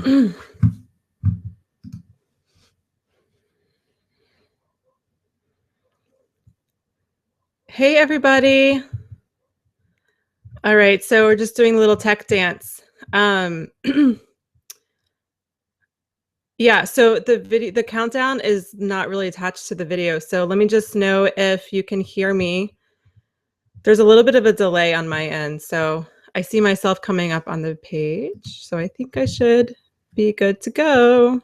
Hey, everybody. All right, so we're just doing a little tech dance. Yeah, so the countdown is not really attached to the video. So let me just know if you can hear me. There's a little bit of a delay on my end, so I see myself coming up on the page. So I think I should be good to go.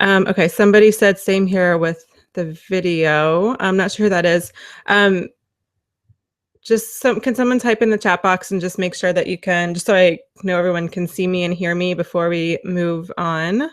Okay, somebody said same here with the video. I'm not sure who that is. Can someone type in the chat box and just make sure that you can, just so I know everyone can see me and hear me before we move on.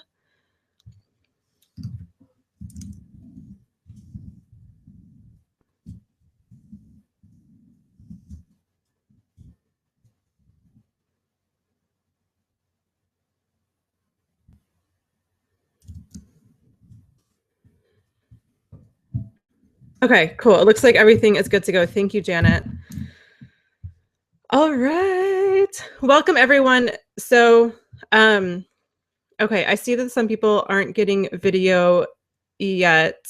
Okay, cool. It looks like everything is good to go. Thank you, Janet. All right. Welcome, everyone. So, okay, I see that some people aren't getting video yet.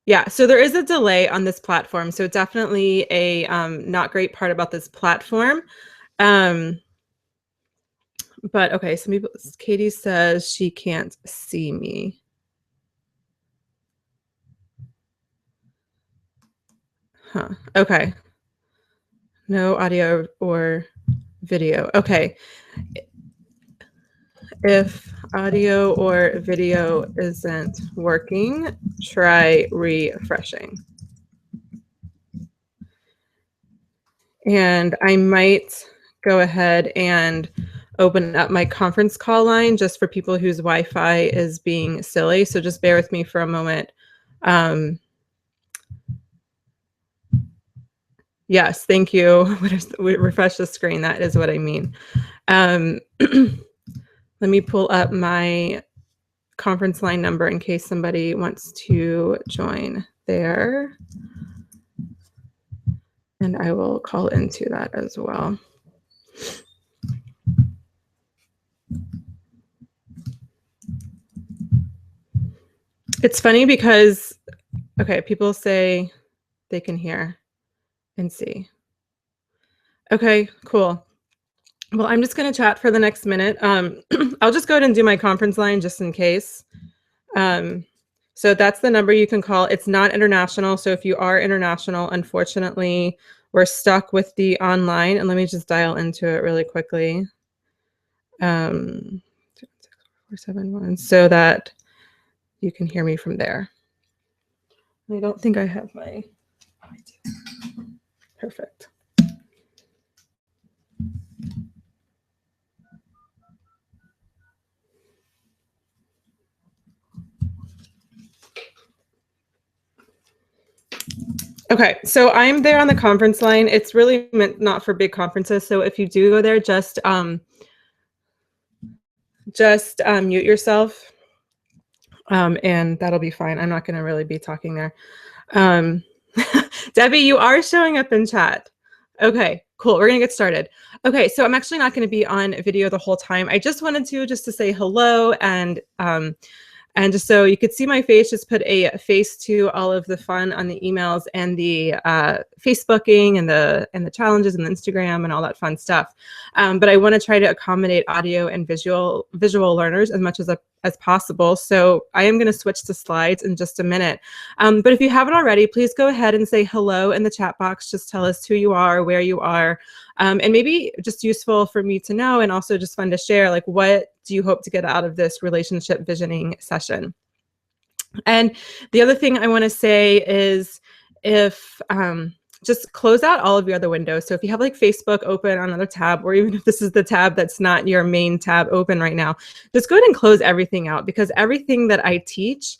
Yeah, so there is a delay on this platform. So definitely a not great part about this platform. But okay, some people, Katie says she can't see me. Huh, okay. No audio or video. Okay. If audio or video isn't working, try refreshing. And I might go ahead and open up my conference call line just for people whose Wi-Fi is being silly. So just bear with me for a moment. Yes, thank you. Refresh the screen. That is what I mean. Let me pull up my conference line number in case somebody wants to join there. And I will call into that as well. It's funny because, okay, people say they can hear and see. Okay, cool. Well, I'm just going to chat for the next minute. I'll just go ahead and do my conference line just in case. So that's the number you can call. It's not international. So if you are international, unfortunately, we're stuck with the online. And let me just dial into it really quickly. 471, so that you can hear me from there. I don't think I have my. Perfect. Okay, so I'm there on the conference line. It's really meant not for big conferences. So if you do go there, just mute yourself, and that'll be fine. I'm not going to really be talking there. Debbie, you are showing up in chat. Okay, cool. We're going to get started. Okay, so I'm actually not going to be on video the whole time. I just wanted to say hello and just so you could see my face, just put a face to all of the fun on the emails and the Facebooking and the challenges and the Instagram and all that fun stuff. But I want to try to accommodate audio and visual learners as much as possible. So I am going to switch to slides in just a minute. But if you haven't already, please go ahead and say hello in the chat box. Just tell us who you are, where you are, and maybe just useful for me to know, and also just fun to share, like, what do you hope to get out of this relationship visioning session? And the other thing I want to say is, if just close out all of your other windows. So if you have like Facebook open on another tab, or even if this is the tab that's not your main tab open right now, just go ahead and close everything out, because everything that I teach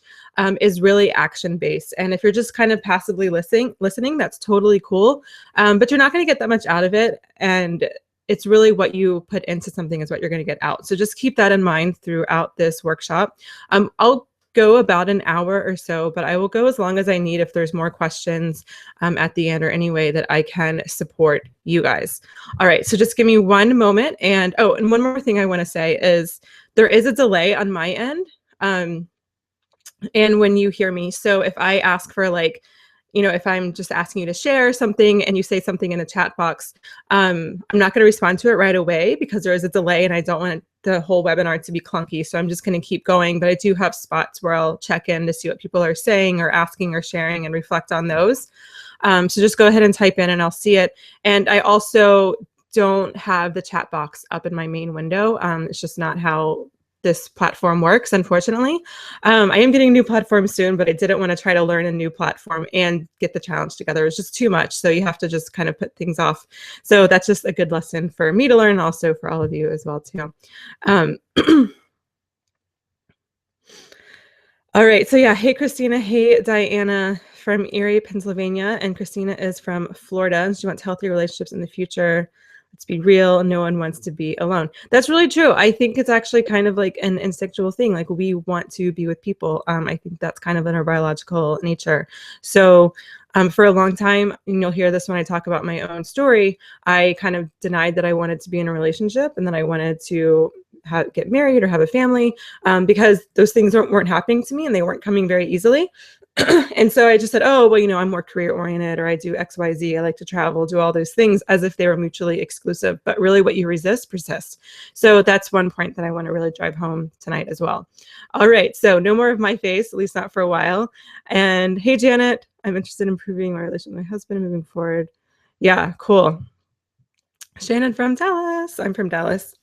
is really action-based. And if you're just kind of passively listening, that's totally cool. But you're not going to get that much out of it. And it's really what you put into something is what you're going to get out. So just keep that in mind throughout this workshop. I'll go about an hour or so, but I will go as long as I need if there's more questions at the end or any way that I can support you guys. All right, so just give me one moment. And oh, and one more thing I want to say is there is a delay on my end. And when you hear me, so if I ask for like, if I'm just asking you to share something and you say something in the chat box, I'm not going to respond to it right away because there is a delay and I don't want the whole webinar to be clunky. So I'm just going to keep going, but I do have spots where I'll check in to see what people are saying or asking or sharing and reflect on those. So just go ahead and type in and I'll see it. And I also don't have the chat box up in my main window. It's just not how this platform works, unfortunately. I am getting a new platform soon, but I didn't want to try to learn a new platform and get the challenge together. It's just too much. So you have to just kind of put things off. So that's just a good lesson for me to learn, also for all of you as well, too. All right. So yeah, hey, Christina. Hey, Diana from Erie, Pennsylvania. And Christina is from Florida. She wants healthy relationships in the future. Let's be real. No one wants to be alone. That's really true. I think it's actually kind of like an instinctual thing. Like we want to be with people. I think that's kind of in our biological nature. So for a long time, and you'll hear this when I talk about my own story, I kind of denied that I wanted to be in a relationship and that I wanted to get married or have a family because those things weren't happening to me and they weren't coming very easily. And so I just said, oh, well, I'm more career oriented, or I do X, Y, Z. I like to travel, do all those things as if they were mutually exclusive. But really what you resist persists. So that's one point that I want to really drive home tonight as well. All right. So no more of my face, at least not for a while. And hey, Janet, I'm interested in improving my relationship with my husband moving forward. Yeah, cool. Shannon from Dallas. I'm from Dallas.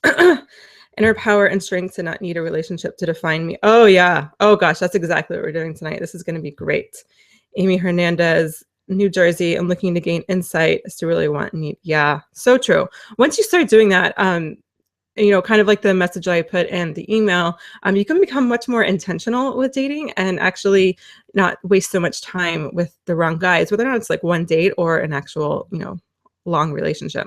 Inner power and strength to not need a relationship to define me. Oh, yeah. Oh, gosh, that's exactly what we're doing tonight. This is going to be great. Amy Hernandez, New Jersey. I'm looking to gain insight as to really want and need. Yeah, so true. Once you start doing that, kind of like the message I put in the email, you can become much more intentional with dating and actually not waste so much time with the wrong guys, whether or not it's like one date or an actual, long relationship.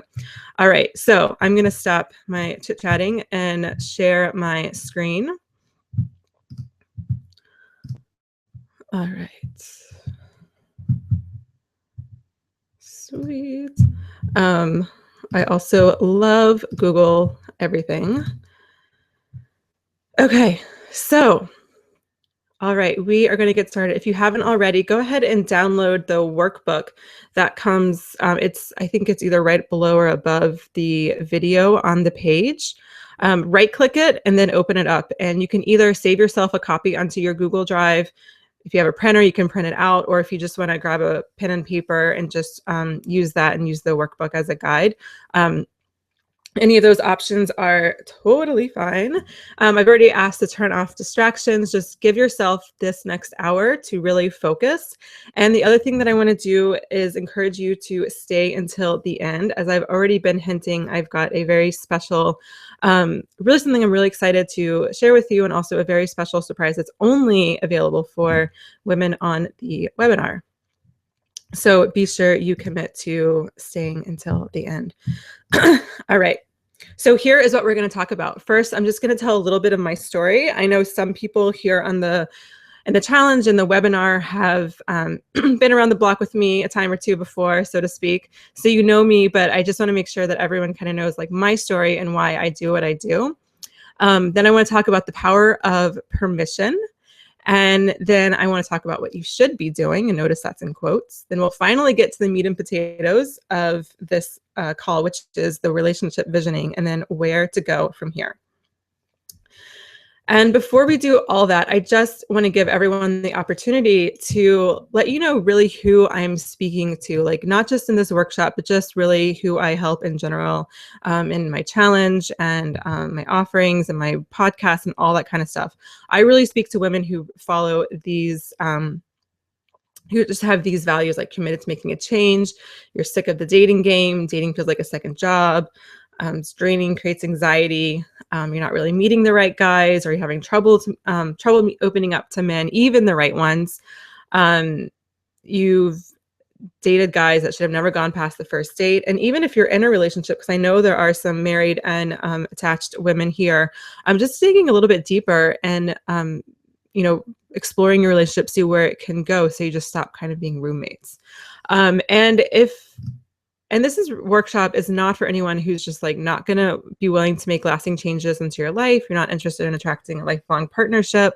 All right, so I'm going to stop my chit-chatting and share my screen. All right. Sweet. I also love Google everything. Okay, so all right, we are going to get started. If you haven't already, go ahead and download the workbook that comes. I think it's either right below or above the video on the page. Right-click it and then open it up. And you can either save yourself a copy onto your Google Drive. If you have a printer, you can print it out. Or if you just want to grab a pen and paper and just use that and use the workbook as a guide. Any of those options are totally fine. I've already asked to turn off distractions. Just give yourself this next hour to really focus. And the other thing that I want to do is encourage you to stay until the end. As I've already been hinting, I've got a very special, really something I'm really excited to share with you, and also a very special surprise that's only available for women on the webinar. So be sure you commit to staying until the end. All right. So here is what we're going to talk about. First, I'm just going to tell a little bit of my story. I know some people here on the challenge and the webinar have been around the block with me a time or two before, so to speak. So you know me, but I just want to make sure that everyone kind of knows like my story and why I do what I do. Then I want to talk about the power of permission. And then I want to talk about what you should be doing, and notice that's in quotes. Then we'll finally get to the meat and potatoes of this call, which is the relationship visioning, and then where to go from here. And before we do all that, I just want to give everyone the opportunity to let you know really who I'm speaking to, like not just in this workshop, but just really who I help in general in my challenge and my offerings and my podcast and all that kind of stuff. I really speak to women who follow these, who just have these values, like committed to making a change. You're sick of the dating game. Dating feels like a second job. It's draining, creates anxiety. You're not really meeting the right guys, or you're having trouble opening up to men, even the right ones. You've dated guys that should have never gone past the first date. And even if you're in a relationship, because I know there are some married and attached women here, I'm just digging a little bit deeper and exploring your relationship, see where it can go. So you just stop kind of being roommates. And this workshop is not for anyone who's just like not going to be willing to make lasting changes into your life. You're not interested in attracting a lifelong partnership.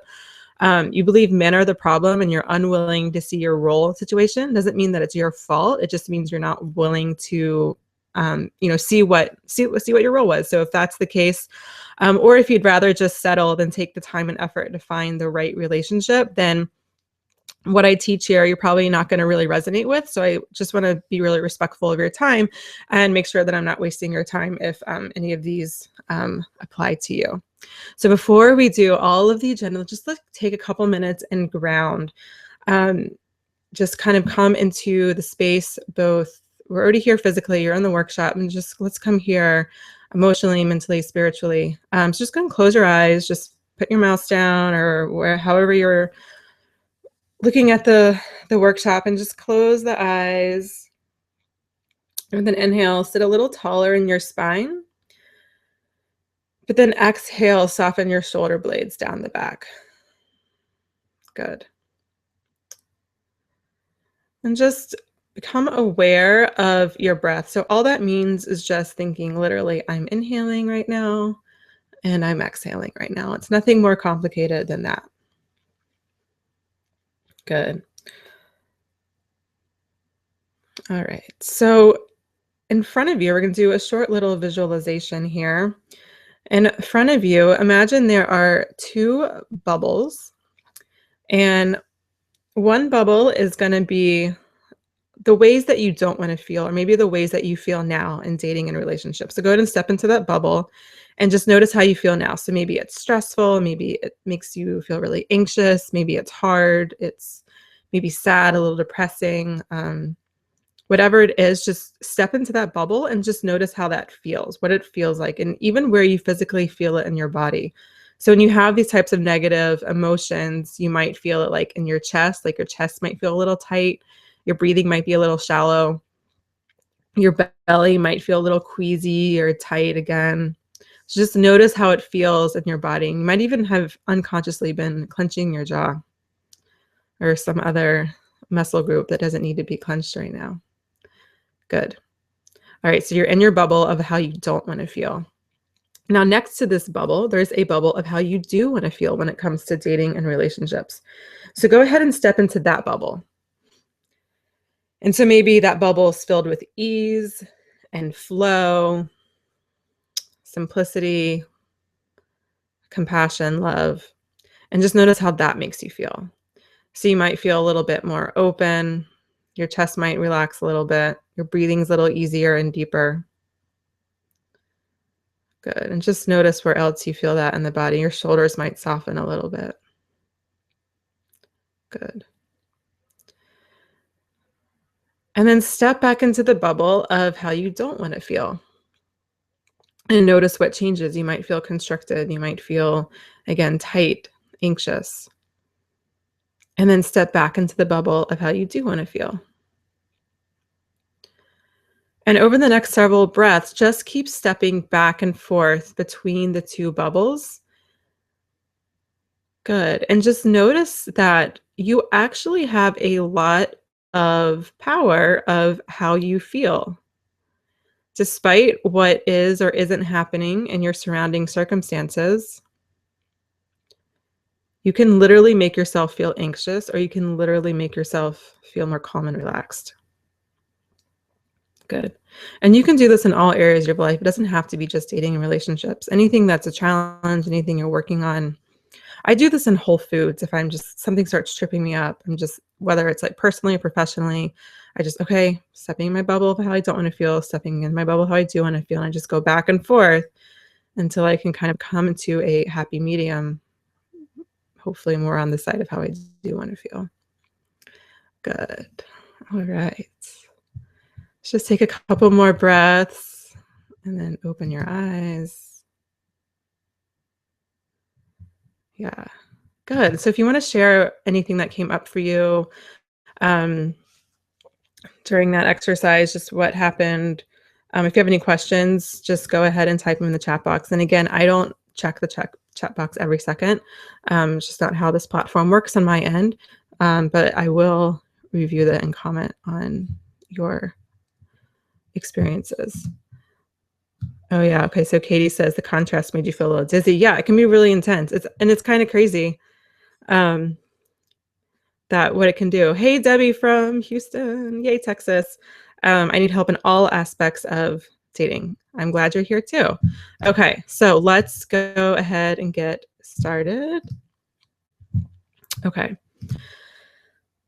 You believe men are the problem and you're unwilling to see your role situation. Doesn't mean that it's your fault. It just means you're not willing to, see what your role was. So if that's the case, or if you'd rather just settle than take the time and effort to find the right relationship, then what I teach here, you're probably not going to really resonate with. So I just want to be really respectful of your time and make sure that I'm not wasting your time if any of these apply to you. So before we do all of the agenda, just take a couple minutes and ground. Just kind of come into the space, both we're already here physically, you're in the workshop, and just let's come here emotionally, mentally, spiritually. So just go and close your eyes, just put your mouse down or however you're looking at the workshop, and just close the eyes. And then inhale, sit a little taller in your spine. But then exhale, soften your shoulder blades down the back. Good. And just become aware of your breath. So all that means is just thinking literally, I'm inhaling right now and I'm exhaling right now. It's nothing more complicated than that. Good. All right. So in front of you, we're going to do a short little visualization here. In front of you, imagine there are two bubbles, and one bubble is going to be the ways that you don't want to feel, or maybe the ways that you feel now in dating and relationships. So go ahead and step into that bubble and just notice how you feel now. So maybe it's stressful, maybe it makes you feel really anxious, maybe it's hard, it's maybe sad, a little depressing. Whatever it is, just step into that bubble and just notice how that feels, what it feels like, and even where you physically feel it in your body. So when you have these types of negative emotions, you might feel it like in your chest, like your chest might feel a little tight, your breathing might be a little shallow, your belly might feel a little queasy or tight again. So just notice how it feels in your body. You might even have unconsciously been clenching your jaw or some other muscle group that doesn't need to be clenched right now. Good. All right, so you're in your bubble of how you don't want to feel. Now, next to this bubble, there's a bubble of how you do want to feel when it comes to dating and relationships. So go ahead and step into that bubble. And so maybe that bubble is filled with ease and flow, simplicity, compassion, love, and just notice how that makes you feel. So you might feel a little bit more open. Your chest might relax a little bit. Your breathing's a little easier and deeper. Good. And just notice where else you feel that in the body. Your shoulders might soften a little bit. Good. And then step back into the bubble of how you don't want to feel. And notice what changes. You might feel constricted. You might feel, again, tight, anxious. And then step back into the bubble of how you do want to feel. And over the next several breaths, just keep stepping back and forth between the two bubbles. Good. And just notice that you actually have a lot of power of how you feel. Despite what is or isn't happening in your surrounding circumstances, you can literally make yourself feel anxious, or you can literally make yourself feel more calm and relaxed. Good. And you can do this in all areas of your life. It doesn't have to be just dating and relationships. Anything that's a challenge, anything you're working on. I do this in Whole Foods. If I'm just, something starts tripping me up, I'm just, whether it's like personally or professionally, I just, okay, stepping in my bubble of how I don't want to feel, stepping in my bubble how I do want to feel. And I just go back and forth until I can kind of come to a happy medium, hopefully more on the side of how I do want to feel. Good. All right. Let's just take a couple more breaths and then open your eyes. Yeah, good. So if you want to share anything that came up for you during that exercise, just what happened. If you have any questions, just go ahead and type them in the chat box. And again, I don't check the chat box every second. It's just not how this platform works on my end. But I will review that and comment on your experiences. Oh yeah, okay, so Katie says the contrast made you feel a little dizzy. Yeah, it can be really intense. It's kind of crazy that what it can do. Hey, Debbie from Houston. Yay, Texas. I need help in all aspects of dating. I'm glad you're here too. Okay, so let's go ahead and get started. Okay.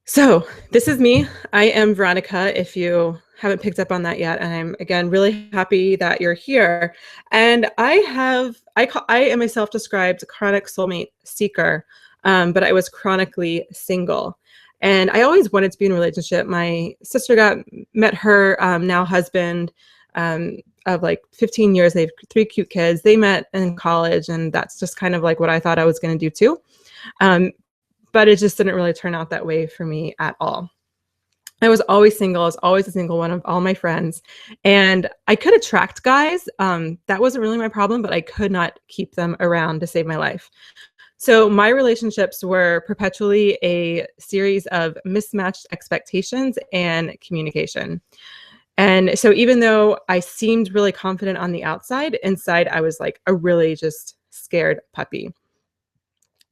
So this is me. I am Veronica, if you haven't picked up on that yet. And I'm, again, really happy that you're here. And I am a self-described chronic soulmate seeker, but I was chronically single. And I always wanted to be in a relationship. My sister met her now husband of like 15 years. They have 3 cute kids. They met in college, and that's just kind of like what I thought I was going to do too. But it just didn't really turn out that way for me at all. I was always single. I was always a single one of all my friends. And I could attract guys. That wasn't really my problem, but I could not keep them around to save my life. So my relationships were perpetually a series of mismatched expectations and communication. And so even though I seemed really confident on the outside, inside I was like a really just scared puppy.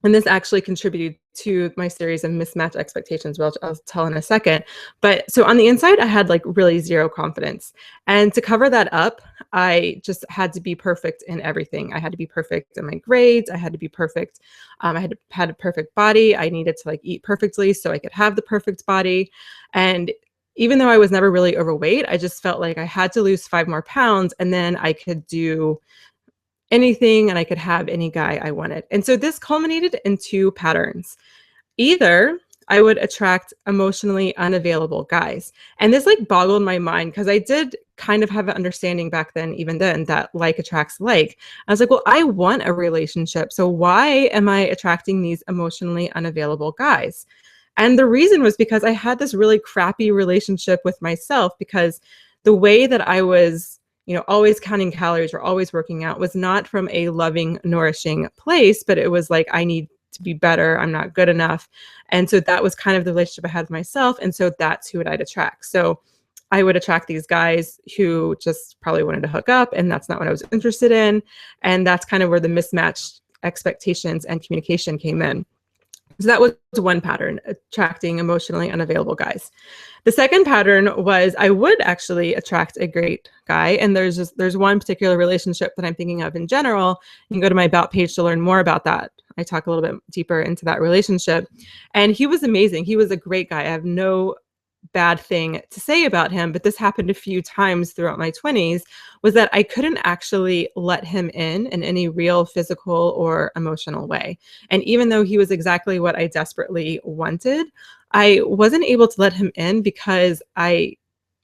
And this actually contributed to my series of mismatched expectations, which I'll tell in a second. But so on the inside, I had like really zero confidence. And to cover that up, I just had to be perfect in everything. I had to be perfect in my grades. I had to be perfect. I had a perfect body. I needed to like eat perfectly so I could have the perfect body. And even though I was never really overweight, I just felt like I had to lose 5 more pounds and then I could do anything and I could have any guy I wanted. And so this culminated in 2 patterns. Either I would attract emotionally unavailable guys. And this like boggled my mind because I did kind of have an understanding back then, even then, that like attracts like. I was like, well, I want a relationship. So why am I attracting these emotionally unavailable guys? And the reason was because I had this really crappy relationship with myself, because the way that I was, always counting calories or always working out was not from a loving, nourishing place, but it was like, I need to be better. I'm not good enough. And so that was kind of the relationship I had with myself. And so that's who I'd attract. So I would attract these guys who just probably wanted to hook up, and that's not what I was interested in. And that's kind of where the mismatched expectations and communication came in. So that was one pattern, attracting emotionally unavailable guys. The second pattern was I would actually attract a great guy. And there's one particular relationship that I'm thinking of in general. You can go to my About page to learn more about that. I talk a little bit deeper into that relationship. And he was amazing. He was a great guy. I have no bad thing to say about him, but this happened a few times throughout my 20s, was that I couldn't actually let him in any real physical or emotional way. And even though he was exactly what I desperately wanted, I wasn't able to let him in because I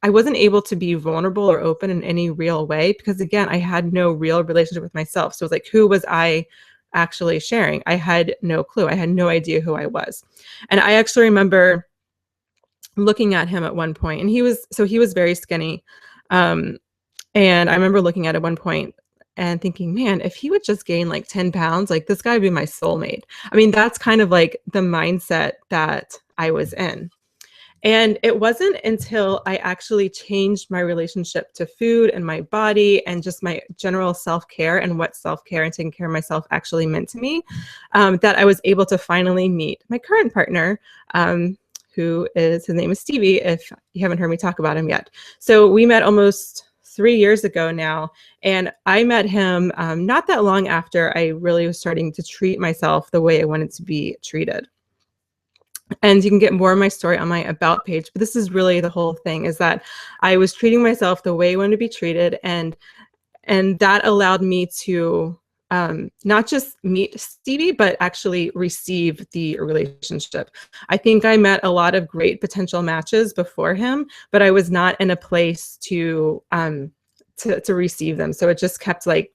wasn't able to be vulnerable or open in any real way, because again, I had no real relationship with myself. So it was like, who was I actually sharing? I had no clue. I had no idea who I was. And I actually remember looking at him at one point, and he was very skinny. And I remember looking at one point and thinking, man, if he would just gain like 10 pounds, like this guy would be my soulmate. I mean, that's kind of like the mindset that I was in. And it wasn't until I actually changed my relationship to food and my body and just my general self-care and what self-care and taking care of myself actually meant to me, that I was able to finally meet my current partner, his name is Stevie, if you haven't heard me talk about him yet. So we met almost 3 years ago now, and I met him not that long after I really was starting to treat myself the way I wanted to be treated. And you can get more of my story on my About page, but this is really the whole thing, is that I was treating myself the way I wanted to be treated, and that allowed me to not just meet Stevie, but actually receive the relationship. I think I met a lot of great potential matches before him, but I was not in a place to receive them. So it just kept like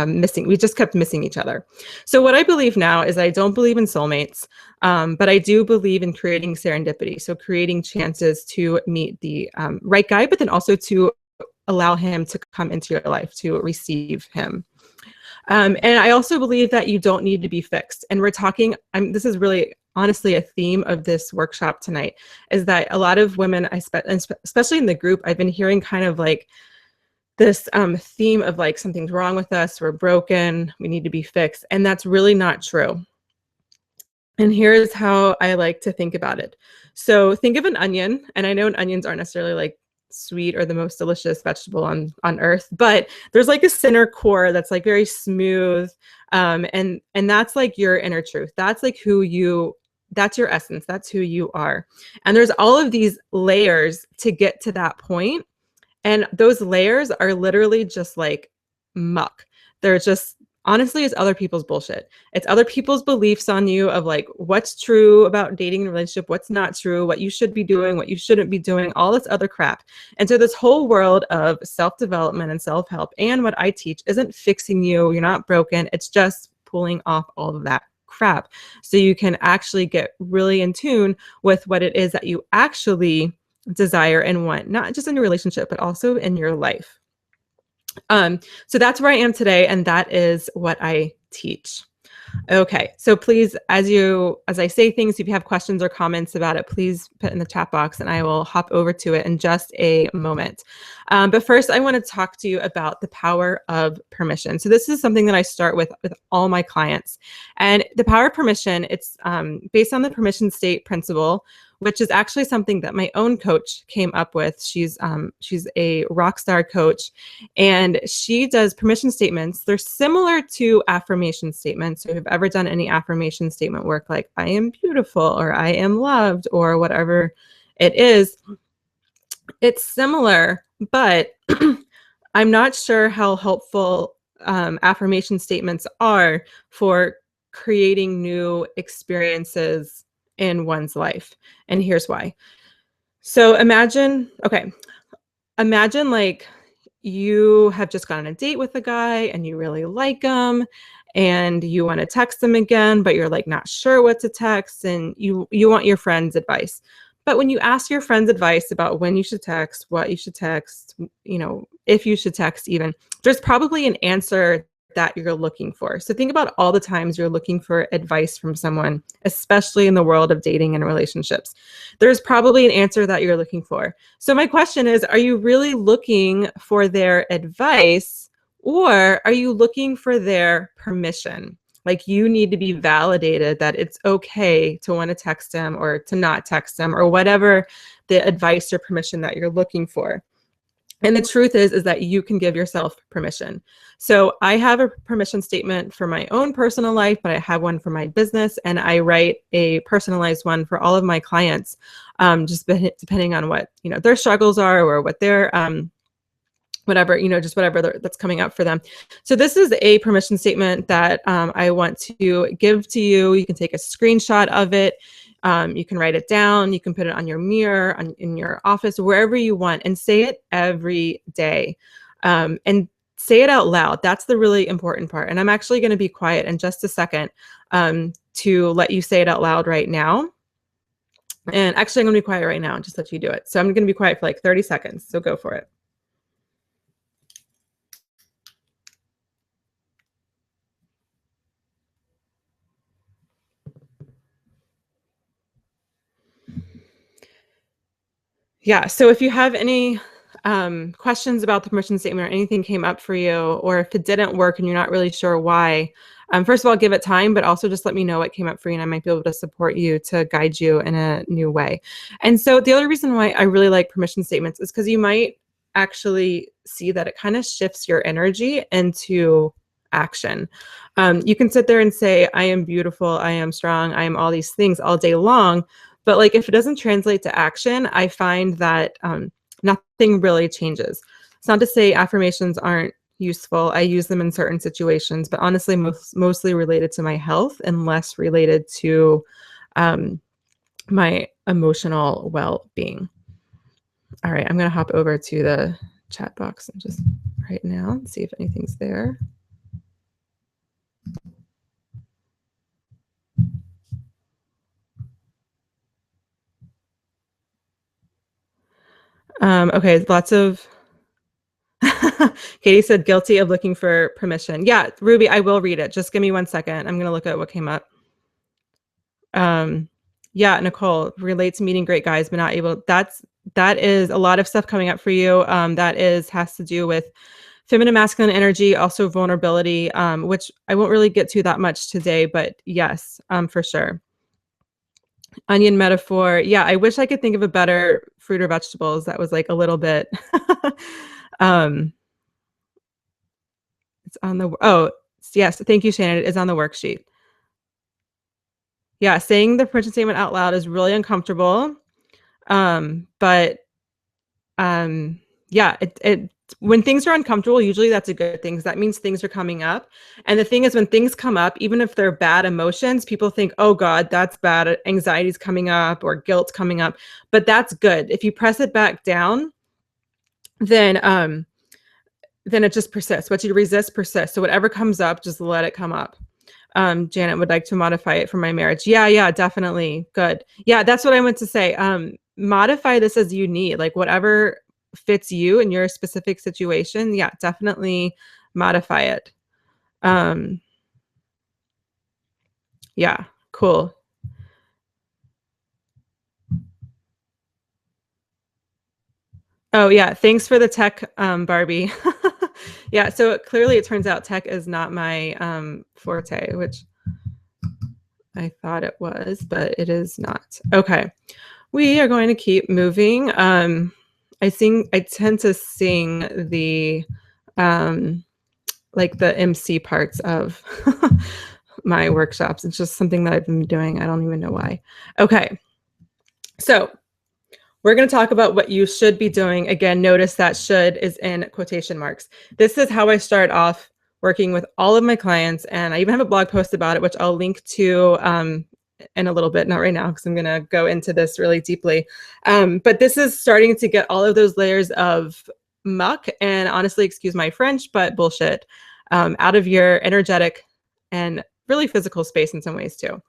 missing. We just kept missing each other. So what I believe now is I don't believe in soulmates, but I do believe in creating serendipity. So creating chances to meet the right guy, but then also to allow him to come into your life, to receive him. And I also believe that you don't need to be fixed. And we're talking, this is really honestly a theme of this workshop tonight, is that a lot of women, especially in the group, I've been hearing kind of like this theme of like something's wrong with us, we're broken, we need to be fixed. And that's really not true. And here's how I like to think about it. So think of an onion, and I know onions aren't necessarily like sweet or the most delicious vegetable on earth, but there's like a center core that's like very smooth, and that's like your inner truth. That's like that's your essence. That's who you are. And there's all of these layers to get to that point, and those layers are literally just like muck. They're just honestly, it's other people's bullshit. It's other people's beliefs on you of like what's true about dating and relationship, what's not true, what you should be doing, what you shouldn't be doing, all this other crap. And so this whole world of self-development and self-help and what I teach isn't fixing you. You're not broken. It's just pulling off all of that crap so you can actually get really in tune with what it is that you actually desire and want, not just in your relationship, but also in your life. So that's where I am today, and that is what I teach. Okay, so please, as I say things, if you have questions or comments about it, please put in the chat box and I will hop over to it in just a moment. But first, I want to talk to you about the power of permission. So this is something that I start with all my clients. And the power of permission, it's based on the permission state principle, which is actually something that my own coach came up with. She's a rock star coach, and she does permission statements. They're similar to affirmation statements. So if you've ever done any affirmation statement work, like I am beautiful or I am loved or whatever it is, it's similar, but I'm not sure how helpful affirmation statements are for creating new experiences in one's life. And here's why. So imagine like you have just gone on a date with a guy and you really like him and you want to text him again, but you're like not sure what to text, and you want your friend's advice. But when you ask your friend's advice about when you should text, what you should text, if you should text even, there's probably an answer that you're looking for. So think about all the times you're looking for advice from someone, especially in the world of dating and relationships. There's probably an answer that you're looking for. So my question is, are you really looking for their advice, or are you looking for their permission? Like you need to be validated that it's okay to want to text them or to not text them or whatever the advice or permission that you're looking for. And the truth is that you can give yourself permission. So I have a permission statement for my own personal life, but I have one for my business, and I write a personalized one for all of my clients, just depending on what their struggles are or what their whatever just whatever that's coming up for them. So this is a permission statement that I want to give to you. You can take a screenshot of it. You can write it down. You can put it on your mirror, in your office, wherever you want, and say it every day. And say it out loud. That's the really important part. And I'm actually going to be quiet in just a second to let you say it out loud right now. And actually, I'm going to be quiet right now and just let you do it. So I'm going to be quiet for like 30 seconds. So go for it. Yeah, so if you have any questions about the permission statement or anything came up for you, or if it didn't work and you're not really sure why, first of all, give it time, but also just let me know what came up for you and I might be able to support you to guide you in a new way. And so the other reason why I really like permission statements is because you might actually see that it kind of shifts your energy into action. You can sit there and say, I am beautiful, I am strong, I am all these things all day long. But like if it doesn't translate to action, I find that nothing really changes. It's not to say affirmations aren't useful. I use them in certain situations, but honestly, mostly related to my health and less related to my emotional well-being. All right, I'm going to hop over to the chat box and just right now and see if anything's there. Okay, lots of Katie said guilty of looking for permission. Yeah, Ruby, I will read it. Just give me 1 second. I'm going to look at what came up. Yeah, Nicole relates meeting great guys, but not able. That is a lot of stuff coming up for you. Has to do with feminine masculine energy, also vulnerability, which I won't really get to that much today, but yes, for sure. Onion metaphor. Yeah, I wish I could think of a better fruit or vegetables that was like a little bit. It's on the, oh, yes, thank you, Shannon. It is on the worksheet. Yeah, saying the permission statement out loud is really uncomfortable. But yeah, it when things are uncomfortable, usually that's a good thing. That means things are coming up. And the thing is, when things come up, even if they're bad emotions, people think, oh God, that's bad. Anxiety's coming up or guilt's coming up. But that's good. If you press it back down, then it just persists. What you resist persists. So whatever comes up, just let it come up. Janet would like to modify it for my marriage. Yeah, definitely. Good. Yeah, that's what I meant to say. Modify this as you need, like whatever fits you in your specific situation. Yeah, definitely modify it. Yeah, cool. Oh yeah, thanks for the tech, Barbie. Yeah, so clearly it turns out tech is not my forte, which I thought it was, but it is not. Okay, we are going to keep moving. I tend to sing the like the MC parts of my workshops. It's just something that I've been doing. I don't even know why. Okay, so we're going to talk about what you should be doing. Again, notice that should is in quotation marks. This is how I start off working with all of my clients. And I even have a blog post about it, which I'll link to in a little bit, not right now, because I'm going to go into this really deeply. But this is starting to get all of those layers of muck and, honestly, excuse my French, but bullshit out of your energetic and really physical space in some ways too.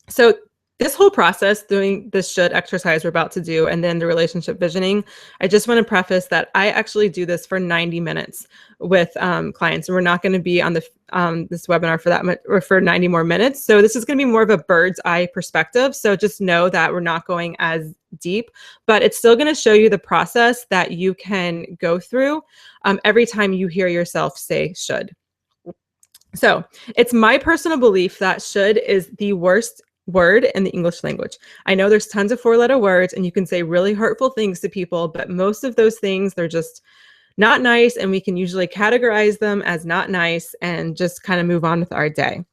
So this whole process, doing this should exercise we're about to do, and then the relationship visioning, I just want to preface that I actually do this for 90 minutes with clients, and we're not going to be on the this webinar for that much, or for 90 more minutes. So this is going to be more of a bird's eye perspective. So just know that we're not going as deep, but it's still going to show you the process that you can go through every time you hear yourself say should. So it's my personal belief that should is the worst word in the English language. I know there's tons of 4-letter words and you can say really hurtful things to people, but most of those things, they're just not nice, and we can usually categorize them as not nice and just kind of move on with our day.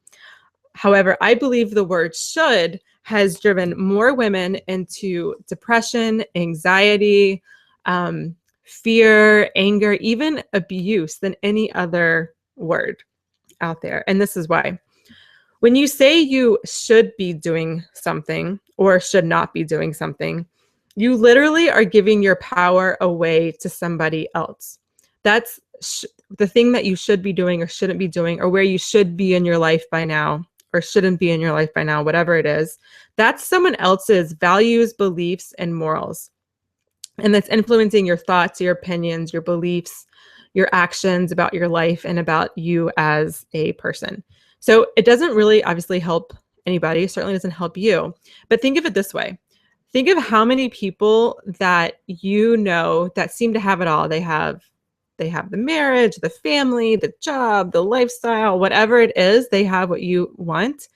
However, I believe the word should has driven more women into depression, anxiety, fear, anger, even abuse than any other word out there. And this is why. When you say you should be doing something or should not be doing something, you literally are giving your power away to somebody else. That's the thing that you should be doing or shouldn't be doing, or where you should be in your life by now or shouldn't be in your life by now, whatever it is. That's someone else's values, beliefs, and morals. And that's influencing your thoughts, your opinions, your beliefs, your actions about your life and about you as a person. So it doesn't really obviously help anybody, certainly doesn't help you, but think of it this way. Think of how many people that you know that seem to have it all. They have the marriage, the family, the job, the lifestyle, whatever it is, they have what you want,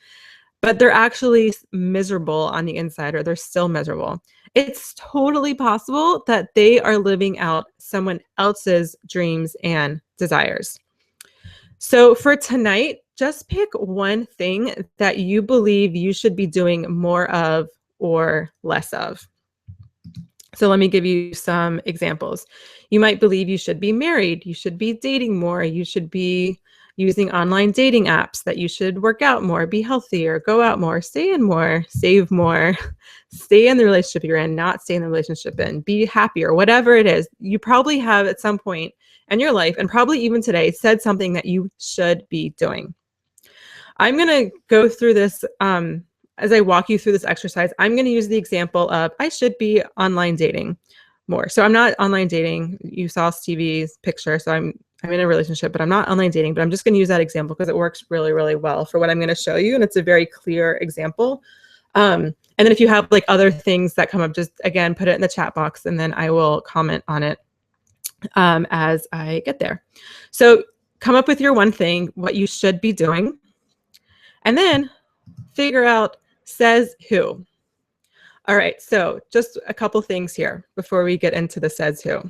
but they're actually miserable on the inside, or they're still miserable. It's totally possible that they are living out someone else's dreams and desires. So for tonight, just pick one thing that you believe you should be doing more of or less of. So let me give you some examples. You might believe you should be married, you should be dating more, you should be using online dating apps, that you should work out more, be healthier, go out more, stay in more, save more, stay in the relationship you're in, not stay in the relationship in, be happier, whatever it is. You probably have at some point in your life, and probably even today, said something that you should be doing. I'm going to go through this as I walk you through this exercise. I'm going to use the example of I should be online dating. more. So I'm not online dating. You saw Stevie's picture, so I'm in a relationship, but I'm not online dating. But I'm just going to use that example because it works really, really well for what I'm going to show you, and it's a very clear example. And then if you have like other things that come up, just again put it in the chat box, and then I will comment on it as I get there. So come up with your one thing, what you should be doing, and then figure out says who. All right, so just a couple things here before we get into the says who.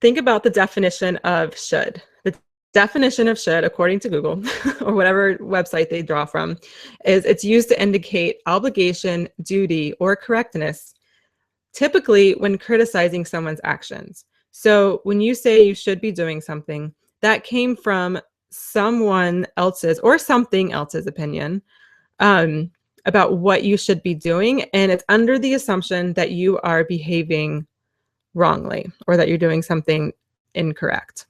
Think about the definition of should. The definition of should, according to Google or whatever website they draw from, is it's used to indicate obligation, duty, or correctness, typically when criticizing someone's actions. So when you say you should be doing something, that came from someone else's or something else's opinion about what you should be doing, and it's under the assumption that you are behaving wrongly or that you're doing something incorrect.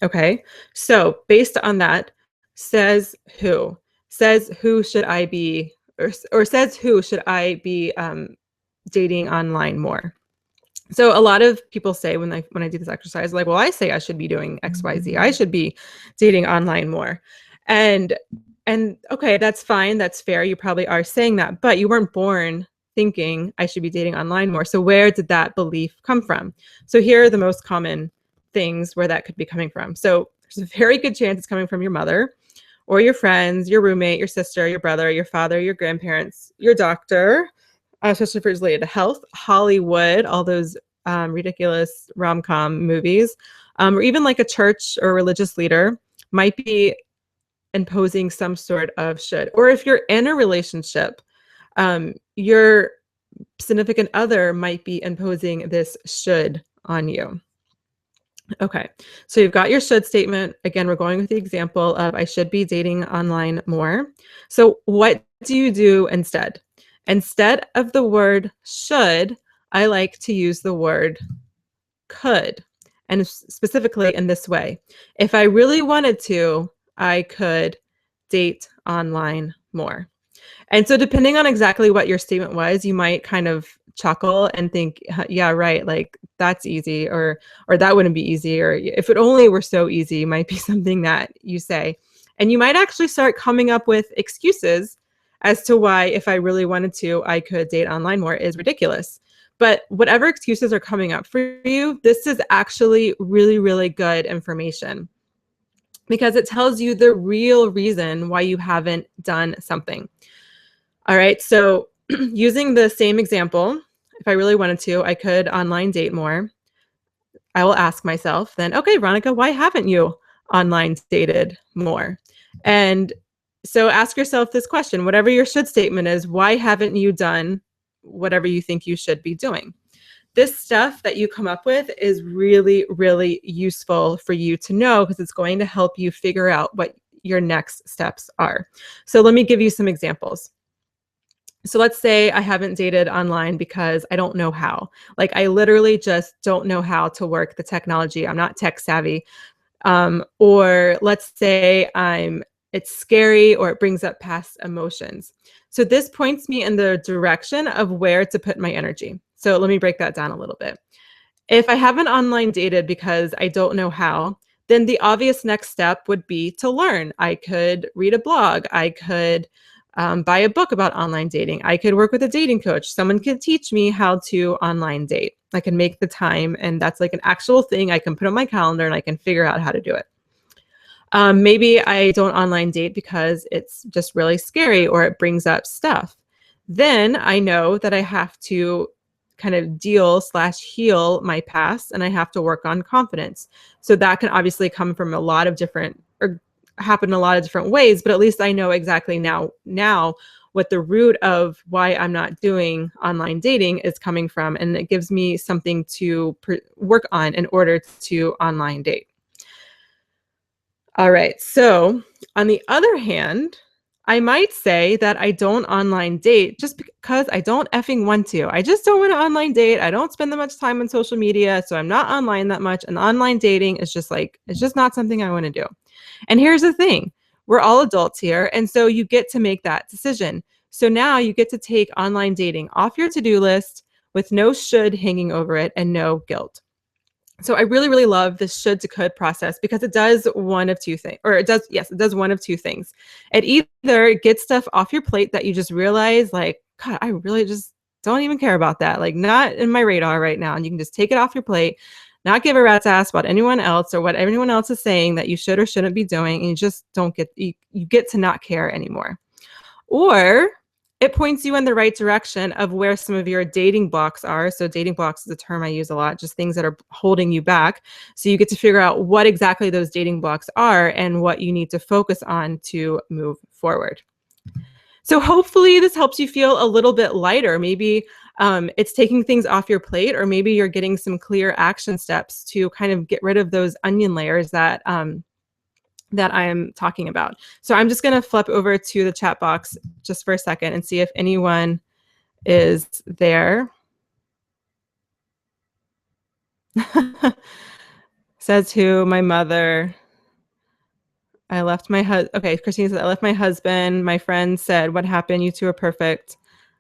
Okay, so based on that, says who should I be, or says who should I be dating online more. So a lot of people say when I do this exercise, like, well, I say I should be doing XYZ. I should be dating online more. And okay, that's fine. That's fair. You probably are saying that, but you weren't born thinking I should be dating online more. So where did that belief come from? So here are the most common things where that could be coming from. So there's a very good chance it's coming from your mother or your friends, your roommate, your sister, your brother, your father, your grandparents, your doctor, especially if it's related to health, Hollywood, all those ridiculous rom-com movies, or even like a church or religious leader might be imposing some sort of should. Or if you're in a relationship, your significant other might be imposing this should on you. Okay, so you've got your should statement. Again, we're going with the example of I should be dating online more. So what do you do instead? Instead of the word should, I like to use the word could, and specifically in this way. If I really wanted to, I could date online more. And so depending on exactly what your statement was, you might kind of chuckle and think, yeah, right, like that's easy, or that wouldn't be easy, or if it only were so easy, might be something that you say. And you might actually start coming up with excuses as to why, if I really wanted to, I could date online more is ridiculous. But whatever excuses are coming up for you, this is actually really, really good information because it tells you the real reason why you haven't done something. All right, so using the same example, if I really wanted to, I could online date more. I will ask myself then, okay, Veronica, why haven't you online dated more? And so ask yourself this question, whatever your should statement is, why haven't you done whatever you think you should be doing? This stuff that you come up with is really, really useful for you to know because it's going to help you figure out what your next steps are. So let me give you some examples. So let's say I haven't dated online because I don't know how. Like I literally just don't know how to work the technology. I'm not tech savvy. Or let's say it's scary or it brings up past emotions. So this points me in the direction of where to put my energy. So let me break that down a little bit. If I haven't online dated because I don't know how, then the obvious next step would be to learn. I could read a blog. I could buy a book about online dating. I could work with a dating coach. Someone could teach me how to online date. I can make the time, and that's like an actual thing I can put on my calendar and I can figure out how to do it. Maybe I don't online date because it's just really scary or it brings up stuff. Then I know that I have to kind of heal my past, and I have to work on confidence. So that can obviously come from a lot of different, or happen in a lot of different ways, but at least I know exactly now what the root of why I'm not doing online dating is coming from, and it gives me something to work on in order to online date. All right, so on the other hand, I might say that I don't online date just because I don't effing want to. I just don't want to online date. I don't spend that much time on social media, so I'm not online that much. And online dating is just like, it's just not something I want to do. And here's the thing, we're all adults here. And so you get to make that decision. So now you get to take online dating off your to-do list, with no should hanging over it and no guilt. So I really, really love this should to could process because it does one of two things, or it does one of two things. It either gets stuff off your plate that you just realize, like, God, I really just don't even care about that. Like, not in my radar right now. And you can just take it off your plate, not give a rat's ass about anyone else or what anyone else is saying that you should or shouldn't be doing. And you just don't get, you get to not care anymore. Or it points you in the right direction of where some of your dating blocks are. So dating blocks is a term I use a lot, just things that are holding you back. So you get to figure out what exactly those dating blocks are and what you need to focus on to move forward. So hopefully this helps you feel a little bit lighter. Maybe it's taking things off your plate, or maybe you're getting some clear action steps to kind of get rid of those onion layers that that I am talking about. So I'm just going to flip over to the chat box just for a second and see if anyone is there. Says who? My mother. I left my husband. Okay, Christine says, I left my husband. My friend said, what happened? You two are perfect.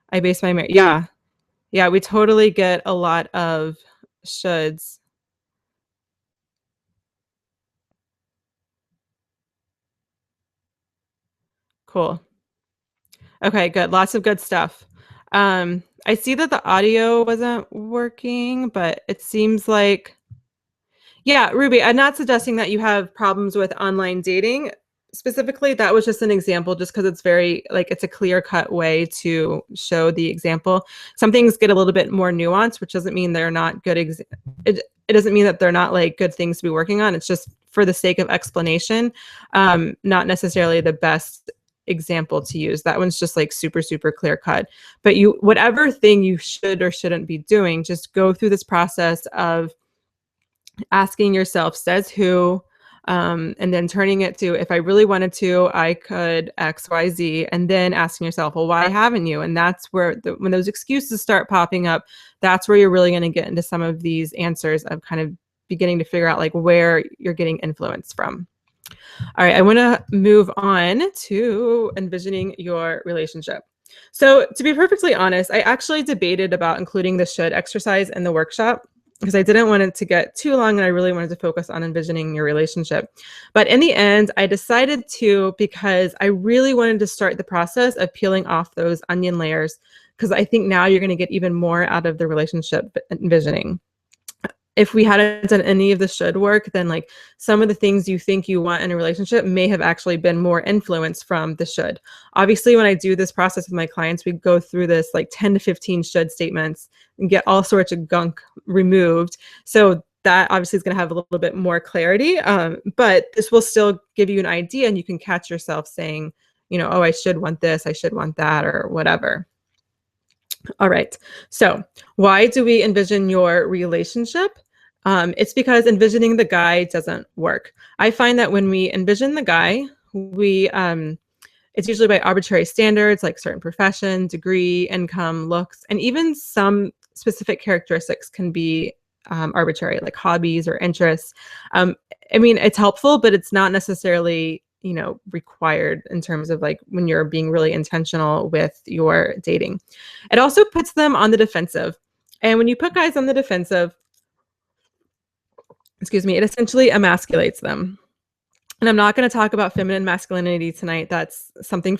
I based my marriage. Yeah. Yeah, we totally get a lot of shoulds. Cool. Okay, good. Lots of good stuff. I see that the audio wasn't working, but it seems like, yeah, Ruby, I'm not suggesting that you have problems with online dating. Specifically, that was just an example, just because it's very, like, it's a clear-cut way to show the example. Some things get a little bit more nuanced, which doesn't mean they're not good. It doesn't mean that they're not like good things to be working on. It's just for the sake of explanation, not necessarily the best example to use. That one's just like super, super clear cut. But you, whatever thing you should or shouldn't be doing, just go through this process of asking yourself, says who, and then turning it to, if I really wanted to, I could X, Y, Z, and then asking yourself, well, why haven't you? And that's where, when those excuses start popping up, that's where you're really going to get into some of these answers of kind of beginning to figure out like where you're getting influence from. All right, I want to move on to envisioning your relationship. So to be perfectly honest, I actually debated about including the should exercise in the workshop because I didn't want it to get too long and I really wanted to focus on envisioning your relationship. But in the end, I decided to, because I really wanted to start the process of peeling off those onion layers, because I think now you're going to get even more out of the relationship envisioning. If we hadn't done any of the should work, then like some of the things you think you want in a relationship may have actually been more influence from the should. Obviously, when I do this process with my clients, we go through this like 10 to 15 should statements and get all sorts of gunk removed. So that obviously is going to have a little bit more clarity, but this will still give you an idea, and you can catch yourself saying, you know, oh, I should want this, I should want that, or whatever. All right, so why do we envision your relationship? It's because envisioning the guy doesn't work. I find that when we envision the guy, it's usually by arbitrary standards like certain profession, degree, income, looks, and even some specific characteristics can be arbitrary, like hobbies or interests. I mean, it's helpful, but it's not necessarily, you know, required in terms of like when you're being really intentional with your dating. It also puts them on the defensive. And when you put guys on the defensive, excuse me, it essentially emasculates them. And I'm not going to talk about feminine masculinity tonight. That's something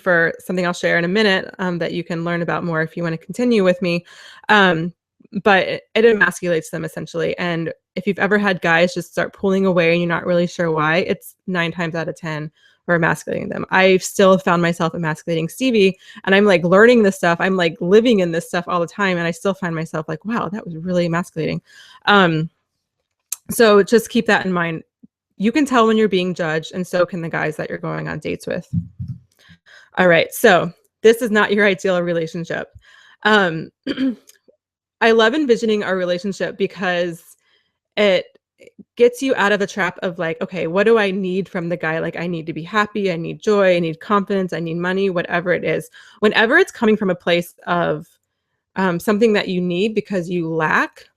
I'll share in a minute that you can learn about more if you want to continue with me. But it emasculates them essentially. And if you've ever had guys just start pulling away and you're not really sure why, it's 9 times out of 10 we're emasculating them. I've still found myself emasculating Stevie, and I'm like learning this stuff. I'm like living in this stuff all the time, and I still find myself like, wow, that was really emasculating. So just keep that in mind. You can tell when you're being judged, and so can the guys that you're going on dates with. All right, so this is not your ideal relationship. I love envisioning our relationship because it gets you out of the trap of like, okay, what do I need from the guy? Like, I need to be happy, I need joy, I need confidence, I need money, whatever it is. Whenever it's coming from a place of something that you need because you lack,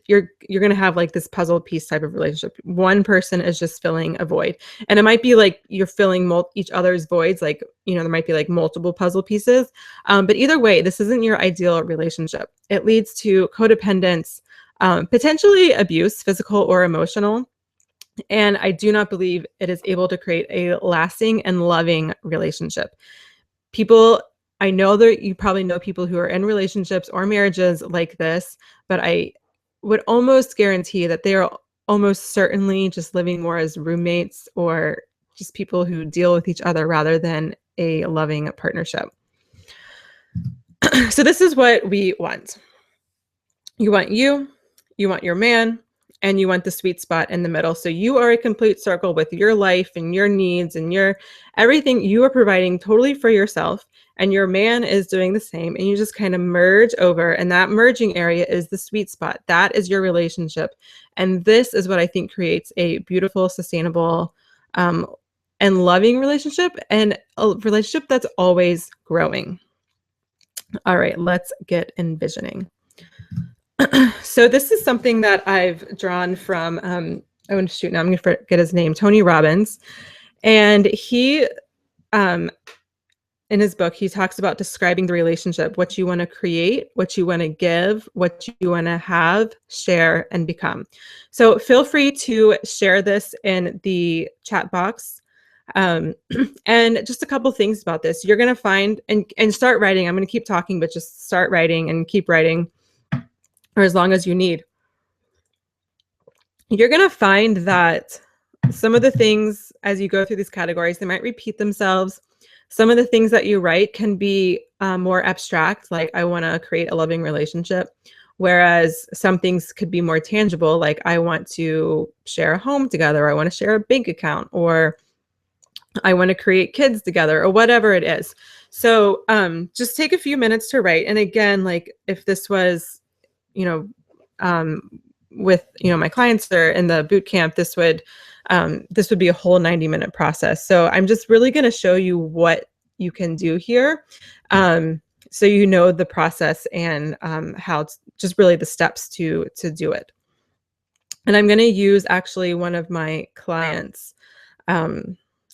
you're going to have like this puzzle piece type of relationship. One person is just filling a void, and it might be like you're filling each other's voids. Like, you know, there might be like multiple puzzle pieces. But either way, this isn't your ideal relationship. It leads to codependence, potentially abuse, physical or emotional. And I do not believe it is able to create a lasting and loving relationship. People, I know that you probably know people who are in relationships or marriages like this, but I would almost guarantee that they are almost certainly just living more as roommates or just people who deal with each other rather than a loving partnership. So this is what we want. You want your man, and you want the sweet spot in the middle. So you are a complete circle with your life and your needs and your everything you are providing totally for yourself, and your man is doing the same, and you just kind of merge over, and that merging area is the sweet spot. That is your relationship. And this is what I think creates a beautiful, sustainable, and loving relationship, and a relationship that's always growing. All right, let's get envisioning. So this is something that I've drawn from, oh shoot, now I'm going to forget his name, Tony Robbins. And he, in his book, he talks about describing the relationship, what you want to create, what you want to give, what you want to have, share, and become. So feel free to share this in the chat box. And just a couple things about this. You're going to find, and start writing. I'm going to keep talking, but just start writing and keep writing, or as long as you need. You're going to find that some of the things, as you go through these categories, they might repeat themselves. Some of the things that you write can be more abstract, like I want to create a loving relationship, whereas some things could be more tangible, like I want to share a home together, I want to share a bank account, or I want to create kids together, or whatever it is. So just take a few minutes to write. And again, like if this was, you know, with, you know, my clients that are in the boot camp, this would be a whole 90-minute process. So I'm just really going to show you what you can do here. So you know the process and how it's just really the steps to do it. And I'm going to use actually one of my clients'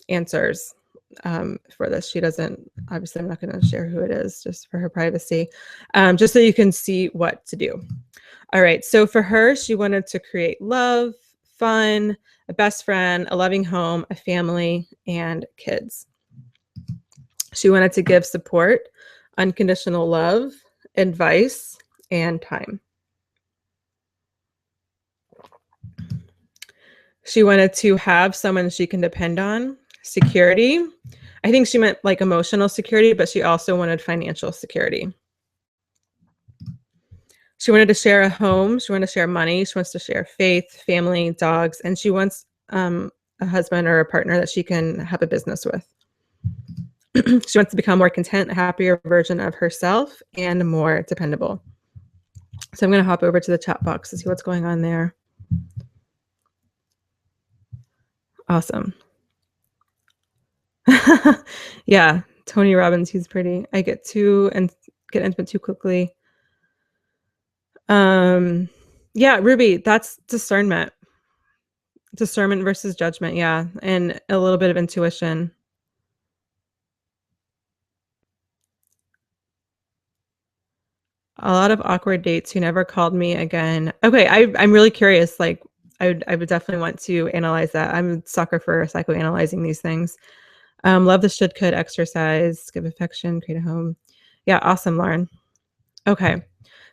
answers for this. She doesn't, obviously I'm not going to share who it is just for her privacy, just so you can see what to do. All right, so for her, she wanted to create love, fun, a best friend, a loving home, a family, and kids. She wanted to give support, unconditional love, advice, and time. She wanted to have someone she can depend on, security. I think she meant like emotional security, but she also wanted financial security. She wanted to share a home. She wanted to share money. She wants to share faith, family, dogs, and she wants a husband or a partner that she can have a business with. She wants to become more content, a happier version of herself, and more dependable. So I'm going to hop over to the chat box to see what's going on there. Awesome. Yeah, Tony Robbins, he's pretty. I get intimate too quickly. Yeah, Ruby, that's discernment. Discernment versus judgment, yeah, and a little bit of intuition. A lot of awkward dates who never called me again. Okay, I'm really curious. Like, I would definitely want to analyze that. I'm a sucker for psychoanalyzing these things. Love the should, could, exercise, give affection, create a home. Yeah, awesome, Lauren. Okay.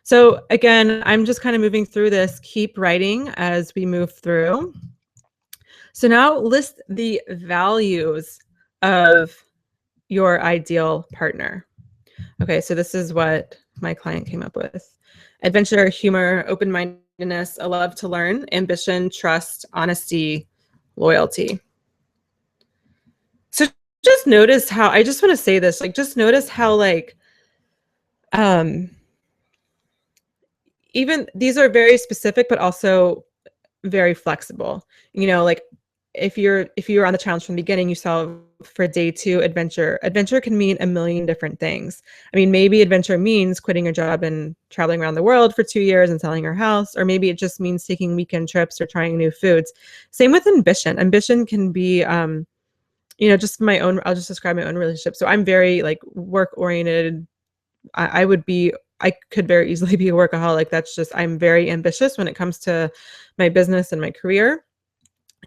So again, I'm just kind of moving through this. Keep writing as we move through. So now list the values of your ideal partner. Okay, so this is what my client came up with. Adventure, humor, open-mindedness, a love to learn, ambition, trust, honesty, loyalty. So just notice how, I just want to say this, like, just notice how, like, even these are very specific, but also very flexible. You know, like if you're on the challenge from the beginning, you saw for day 2 adventure. Adventure can mean a million different things. I mean, maybe adventure means quitting your job and traveling around the world for 2 years and selling your house, or maybe it just means taking weekend trips or trying new foods. Same with ambition. Ambition can be just my own. I'll just describe my own relationship. So I'm very like work oriented. I could very easily be a workaholic. That's just, I'm very ambitious when it comes to my business and my career.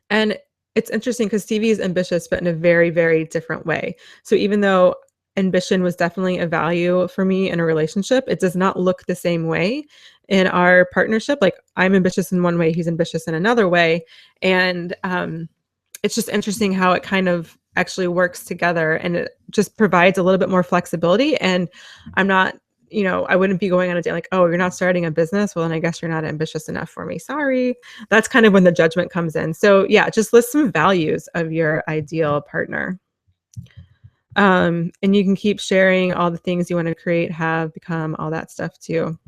And it's interesting because Stevie is ambitious, but in a very, very different way. So even though ambition was definitely a value for me in a relationship, it does not look the same way in our partnership. Like I'm ambitious in one way, he's ambitious in another way. And it's just interesting how it kind of actually works together, and it just provides a little bit more flexibility. And I'm not, I wouldn't be going on a day like, oh, you're not starting a business. Well, then I guess you're not ambitious enough for me. Sorry. That's kind of when the judgment comes in. So yeah, just list some values of your ideal partner. And you can keep sharing all the things you want to create, have, become, all that stuff too.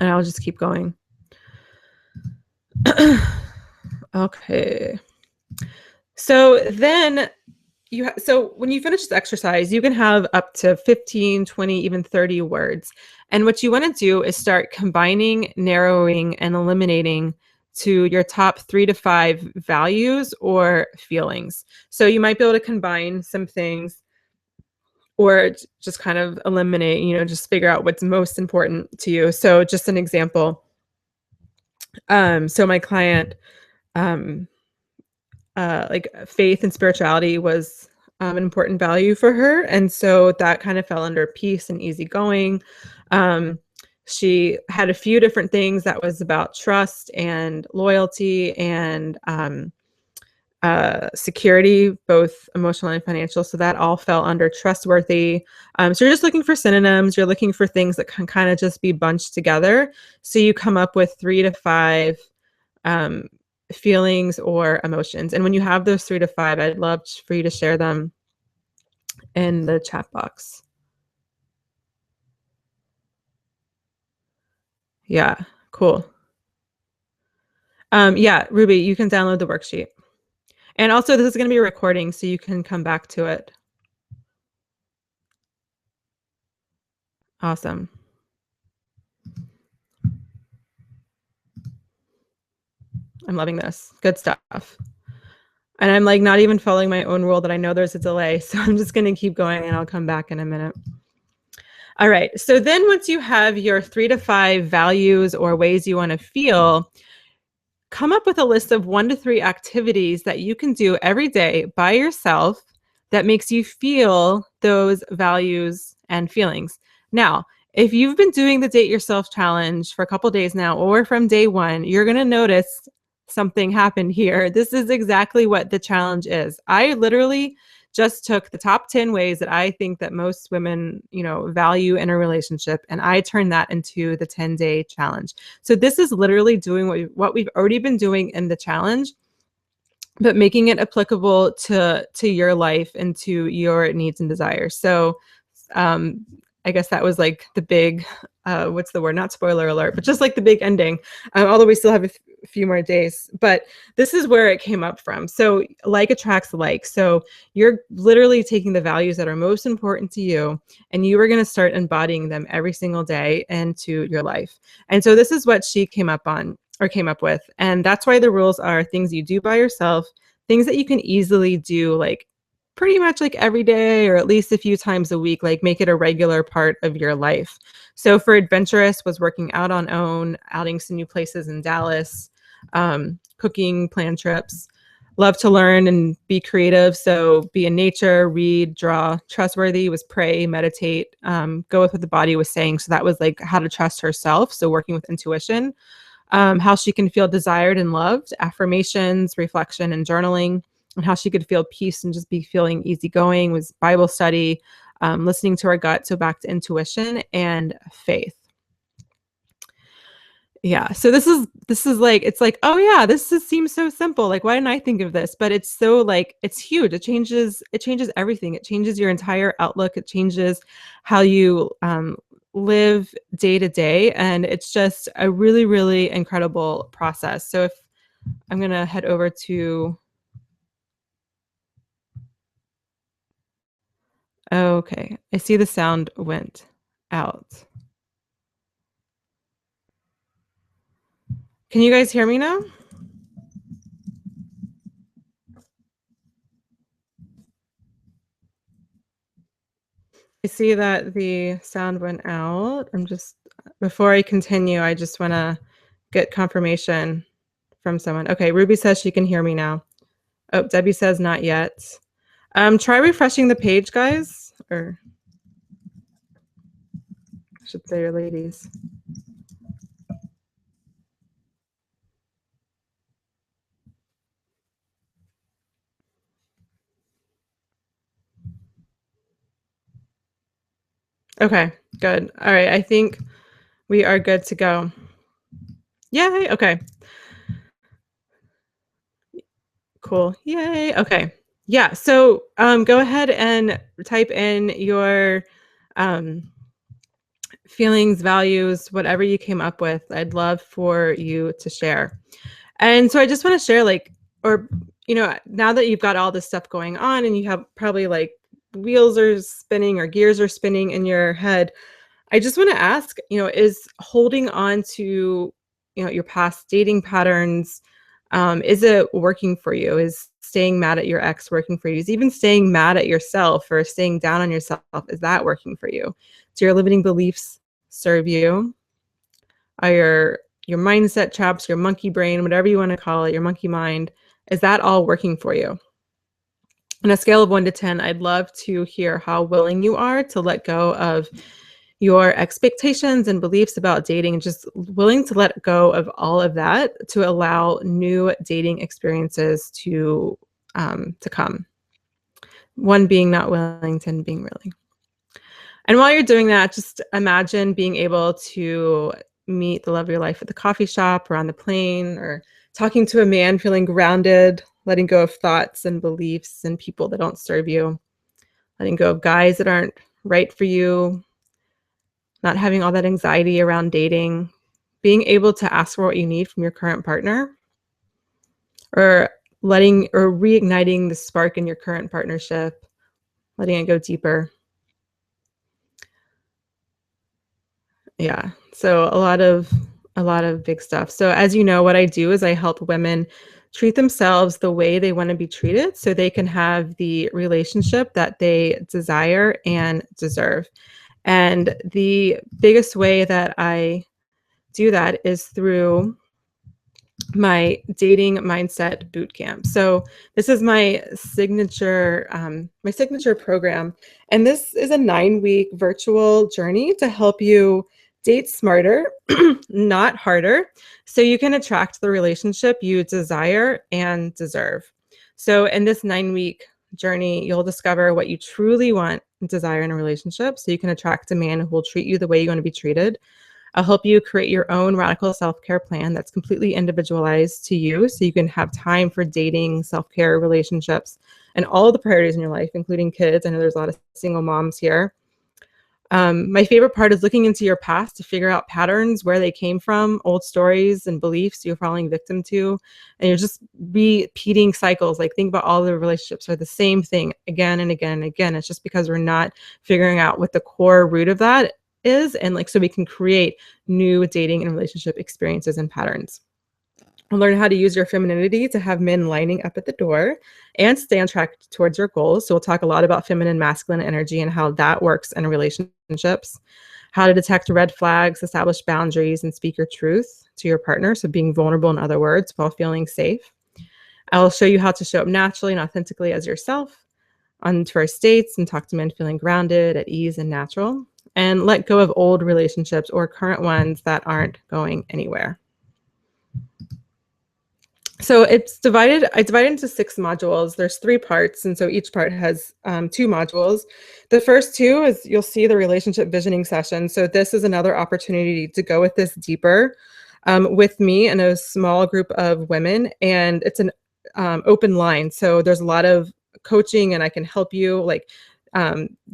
And I'll just keep going. Okay. So then so when you finish this exercise, you can have up to 15, 20, even 30 words. And what you want to do is start combining, narrowing, and eliminating to your top 3 to 5 values or feelings. So you might be able to combine some things or just kind of eliminate, just figure out what's most important to you. So just an example. So my client, like faith and spirituality was an important value for her. And so that kind of fell under peace and easygoing. She had a few different things that was about trust and loyalty and security, both emotional and financial. So that all fell under trustworthy. So you're just looking for synonyms. You're looking for things that can kind of just be bunched together. So you come up with 3 to 5 feelings or emotions. And when you have those 3 to 5, I'd love for you to share them in the chat box. Yeah, cool. Yeah, Ruby, you can download the worksheet. And also this is going to be a recording, so you can come back to it. Awesome. I'm loving this. Good stuff. And I'm like not even following my own rule that I know there's a delay. So I'm just going to keep going and I'll come back in a minute. All right. So then once you have your 3 to 5 values or ways you want to feel, come up with a list of 1 to 3 activities that you can do every day by yourself that makes you feel those values and feelings. Now, if you've been doing the Date Yourself Challenge for a couple days now, or from day 1, you're going to notice something happened here. This is exactly what the challenge is. I literally just took the top 10 ways that I think that most women, value in a relationship, and I turned that into the 10-day challenge. So this is literally doing what we've already been doing in the challenge, but making it applicable to your life and to your needs and desires. So I guess that was like the big, what's the word? Not spoiler alert, but just like the big ending. Although we still have a few more days, but this is where it came up from. So like attracts like. So you're literally taking the values that are most important to you, and you are going to start embodying them every single day into your life. And so this is what she came up with. And that's why the rules are things you do by yourself, things that you can easily do, like pretty much like every day or at least a few times a week, like make it a regular part of your life. So for adventurous was working out on own, outing some new places in Dallas, cooking, plan trips. Love to learn and be creative. So be in nature, read, draw. Trustworthy was pray, meditate, go with what the body was saying. So that was like how to trust herself. So working with intuition, how she can feel desired and loved, affirmations, reflection, and journaling. And how she could feel peace and just be feeling easygoing was Bible study, listening to her gut. So back to intuition and faith. Yeah. So this is like, it's like, oh yeah, this just seems so simple. Like, why didn't I think of this? But it's so like, it's huge. It changes everything. It changes your entire outlook. It changes how you live day to day. And it's just a really, really incredible process. So if I'm going to head over to Okay, I see the sound went out. Can you guys hear me now? I see that the sound went out. Before I continue, I just wanna get confirmation from someone. Okay, Ruby says she can hear me now. Oh, Debbie says not yet. Try refreshing the page, guys, or I should say your ladies. Okay, good. All right, I think we are good to go. Yay, okay. Cool. Yay. Okay. Yeah. So go ahead and type in your um, feelings, values, whatever you came up with. I'd love for you to share. And so I just want to share, like, or, now that you've got all this stuff going on and you have probably like wheels are spinning or gears are spinning in your head, I just want to ask, is holding on to, your past dating patterns, is it working for you? Is staying mad at your ex working for you? Is even staying mad at yourself or staying down on yourself, is that working for you? Do your limiting beliefs serve you? Are your mindset traps, your monkey brain, whatever you want to call it, your monkey mind, is that all working for you? On a scale of 1 to 10, I'd love to hear how willing you are to let go of your expectations and beliefs about dating, and just willing to let go of all of that to allow new dating experiences to come. 1 being not willing, 10 being willing. And while you're doing that, just imagine being able to meet the love of your life at the coffee shop or on the plane, or talking to a man, feeling grounded, letting go of thoughts and beliefs and people that don't serve you, letting go of guys that aren't right for you, not having all that anxiety around dating, being able to ask for what you need from your current partner, or reigniting the spark in your current partnership, letting it go deeper. Yeah. So a lot of big stuff. So as you know, what I do is I help women treat themselves the way they want to be treated so they can have the relationship that they desire and deserve. And the biggest way that I do that is through my dating mindset boot camp. So this is my signature program, and this is a 9-week virtual journey to help you date smarter, not harder, so you can attract the relationship you desire and deserve. So in this 9-week journey, you'll discover what you truly want and desire in a relationship, so you can attract a man who will treat you the way you want to be treated. I'll help you create your own radical self-care plan that's completely individualized to you, so you can have time for dating, self-care, relationships, and all of the priorities in your life, including kids. I know there's a lot of single moms here. My favorite part is looking into your past to figure out patterns, where they came from, old stories and beliefs you're falling victim to, and you're just repeating cycles. Like, think about all the relationships are the same thing again and again and again. It's just because we're not figuring out what the core root of that is, and like, so we can create new dating and relationship experiences and patterns. Learn how to use your femininity to have men lining up at the door and stay on track towards your goals. So we'll talk a lot about feminine, masculine energy and how that works in relationships, how to detect red flags, establish boundaries, and speak your truth to your partner. So being vulnerable, in other words, while feeling safe. I'll show you how to show up naturally and authentically as yourself on first dates, and talk to men feeling grounded, at ease, and natural, and let go of old relationships or current ones that aren't going anywhere. So I divided into 6 modules. There's 3 parts, and so each part has 2 modules. The first 2 is, you'll see, the relationship visioning session. So this is another opportunity to go with this deeper with me and a small group of women, and it's an open line. So there's a lot of coaching, and I can help you like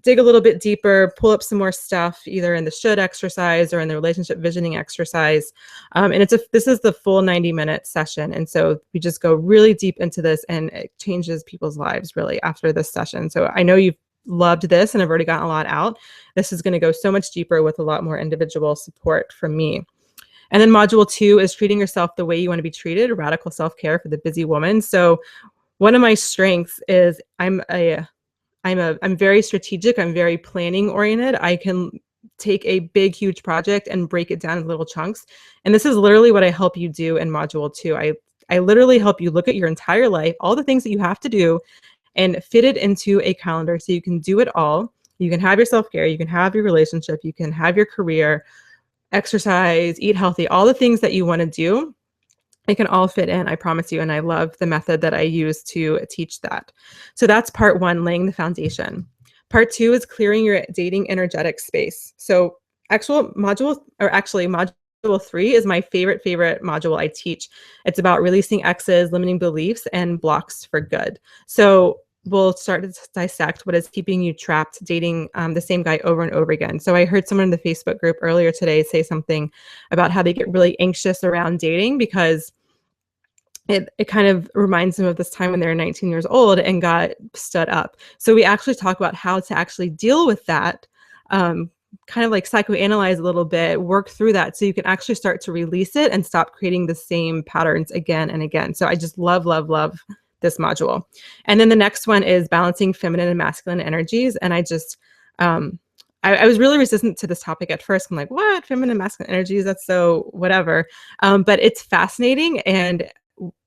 dig a little bit deeper, pull up some more stuff, either in the should exercise or in the relationship visioning exercise. And this is the full 90-minute session. And so we just go really deep into this, and it changes people's lives really after this session. So I know you've loved this and I've already gotten a lot out. This is going to go so much deeper with a lot more individual support from me. And then module 2 is treating yourself the way you want to be treated, radical self-care for the busy woman. So one of my strengths is I'm very strategic. I'm very planning oriented. I can take a big, huge project and break it down in little chunks. And this is literally what I help you do in module 2. I literally help you look at your entire life, all the things that you have to do, and fit it into a calendar so you can do it all. You can have your self-care, you can have your relationship, you can have your career, exercise, eat healthy, all the things that you want to do. It can all fit in, I promise you. And I love the method that I use to teach that. So that's part 1, laying the foundation. Part 2 is clearing your dating energetic space. So module 3 is my favorite module I teach. It's about releasing exes, limiting beliefs, and blocks for good. So we'll start to dissect what is keeping you trapped dating the same guy over and over again. So I heard someone in the Facebook group earlier today say something about how they get really anxious around dating because it kind of reminds them of this time when they were 19 years old and got stood up. So we actually talk about how to actually deal with that, kind of like psychoanalyze a little bit, work through that so you can actually start to release it and stop creating the same patterns again and again. So I just love this module. And then the next one is balancing feminine and masculine energies. And I just, I was really resistant to this topic at first. I'm like, what? Feminine and masculine energies? That's so whatever. But it's fascinating. And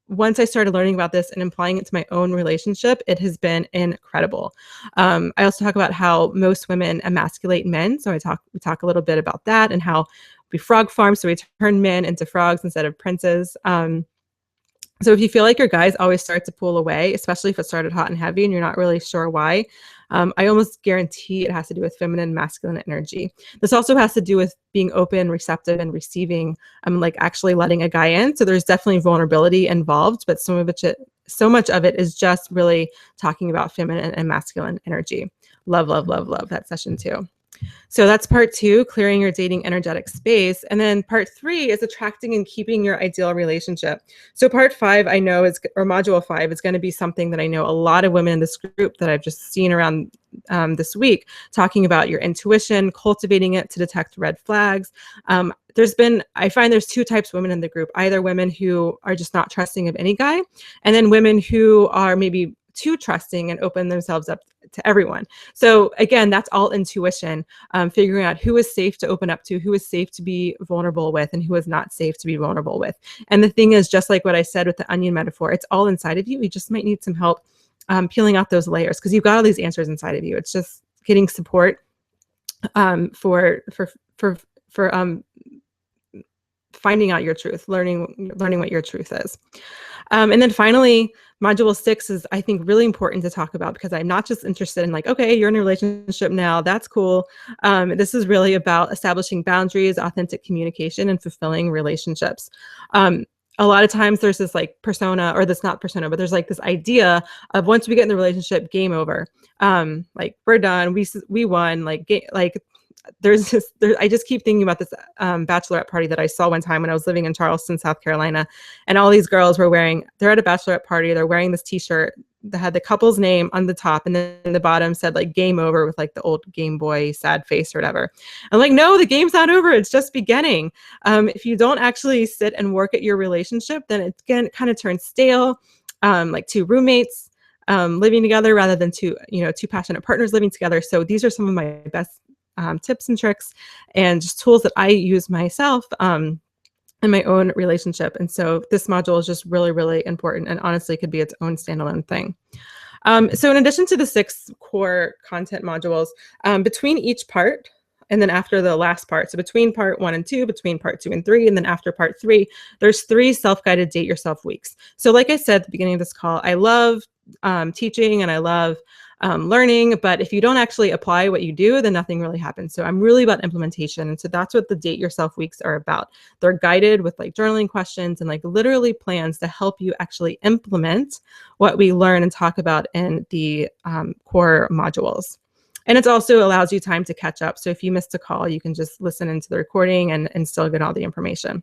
once I started learning about this and applying it to my own relationship, it has been incredible. I also talk about how most women emasculate men. So we talk a little bit about that and how we frog farm. So we turn men into frogs instead of princes. So if you feel like your guys always start to pull away, especially if it started hot and heavy and you're not really sure why, I almost guarantee it has to do with feminine and masculine energy. This also has to do with being open, receptive, and receiving, like actually letting a guy in. So there's definitely vulnerability involved, but so much of it is just really talking about feminine and masculine energy. Love that session too. So that's part 2, clearing your dating energetic space. And then part 3 is attracting and keeping your ideal relationship. So part 5, I know or module 5 is going to be something that I know a lot of women in this group that I've just seen around this week, talking about your intuition, cultivating it to detect red flags. I find there's 2 types of women in the group, either women who are just not trusting of any guy, and then women who are maybe too trusting and open themselves up to everyone. So again, that's all intuition, figuring out who is safe to open up to, who is safe to be vulnerable with, and who is not safe to be vulnerable with. And the thing is, just like what I said with the onion metaphor, it's all inside of you. You just might need some help peeling out those layers because you've got all these answers inside of you. It's just getting support for finding out your truth, learning what your truth is. And then finally, module 6 is, I think, really important to talk about because I'm not just interested in like, okay, you're in a relationship now, that's cool. This is really about establishing boundaries, authentic communication, and fulfilling relationships. A lot of times there's this like persona, or this not persona, but there's like this idea of once we get in the relationship, game over. Like we're done, we won, I just keep thinking about this bachelorette party that I saw one time when I was living in Charleston, South Carolina, and all these girls were they're at a bachelorette party, they're wearing this t-shirt that had the couple's name on the top, and then the bottom said like game over with like the old Game Boy sad face or whatever. I'm like, no, the game's not over, it's just beginning. If you don't actually sit and work at your relationship, then it kind of turns stale, like 2 roommates living together rather than 2 passionate partners living together. So these are some of my best tips and tricks and just tools that I use myself in my own relationship. And so this module is just really, really important and honestly could be its own standalone thing. So in addition to the 6 core content modules, between each part, and then after the last part, so between part 1 and 2, between part 2 and 3, and then after part 3, there's 3 self-guided date yourself weeks. So like I said at the beginning of this call, I love teaching and I love learning, but if you don't actually apply what you do, then nothing really happens. So I'm really about implementation. And so that's what the Date Yourself weeks are about. They're guided with like journaling questions and like literally plans to help you actually implement what we learn and talk about in the core modules. And it also allows you time to catch up. So if you missed a call, you can just listen into the recording and still get all the information.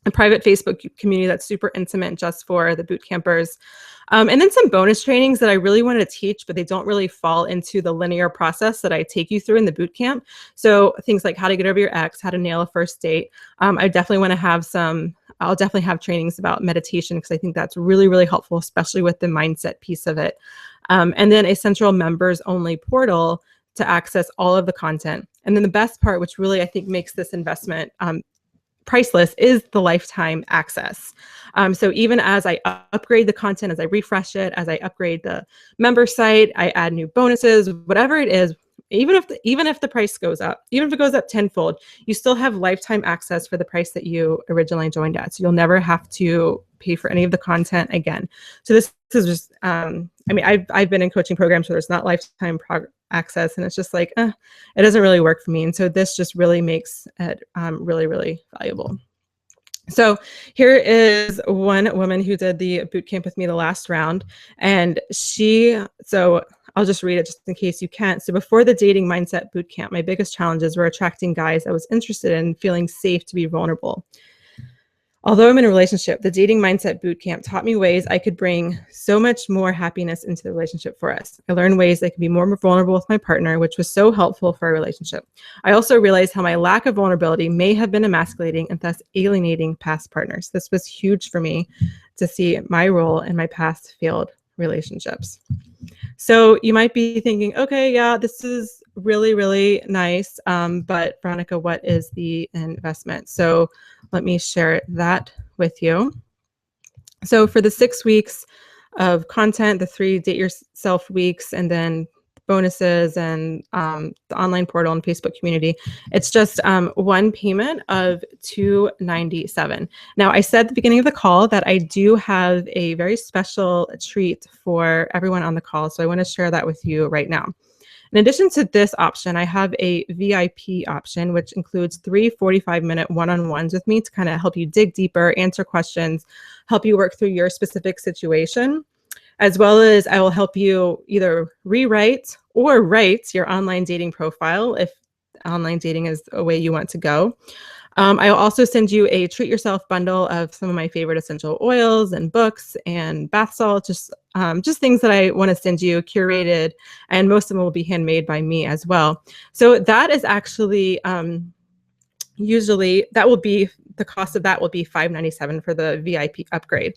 a private Facebook community that's super intimate just for the boot campers. And then some bonus trainings that I really wanted to teach, but they don't really fall into the linear process that I take you through in the boot camp. So things like how to get over your ex, how to nail a first date. I definitely want to have I'll definitely have trainings about meditation because I think that's really, really helpful, especially with the mindset piece of it. And then a central members only portal to access all of the content. And then the best part, which really I think makes this investment priceless, is the lifetime access. So even as I upgrade the content, as I refresh it, as I upgrade the member site, I add new bonuses, whatever it is, even if the price goes up, even if it goes up tenfold, you still have lifetime access for the price that you originally joined at. So you'll never have to pay for any of the content again. So this is just, I mean, I've been in coaching programs where there's not lifetime access, and it's just like, it doesn't really work for me. And so this just really makes it really, really valuable. So here is one woman who did the boot camp with me the last round, and so I'll just read it just in case you can't. So before the dating mindset boot camp, my biggest challenges were attracting guys I was interested in, feeling safe to be vulnerable. Although I'm in a relationship, the dating mindset boot camp taught me ways I could bring so much more happiness into the relationship for us. I learned ways I could be more vulnerable with my partner, which was so helpful for our relationship. I also realized how my lack of vulnerability may have been emasculating and thus alienating past partners. This was huge for me to see my role in my past failed relationships. So you might be thinking, okay, yeah, this is really, really nice. But Veronica, what is the investment? So let me share that with you. So for the 6 weeks of content, the 3 Date Yourself weeks, and then bonuses and the online portal and Facebook community, it's just one payment of $297. Now, I said at the beginning of the call that I do have a very special treat for everyone on the call, so I want to share that with you right now. In addition to this option, I have a VIP option, which includes 3 45-minute one-on-ones with me to kind of help you dig deeper, answer questions, help you work through your specific situation, as well as I will help you either rewrite or write your online dating profile if online dating is a way you want to go. I'll also send you a treat yourself bundle of some of my favorite essential oils and books and bath salts, just things that I want to send you curated, and most of them will be handmade by me as well. So that is actually usually that will be the cost of that will be $597 for the VIP upgrade.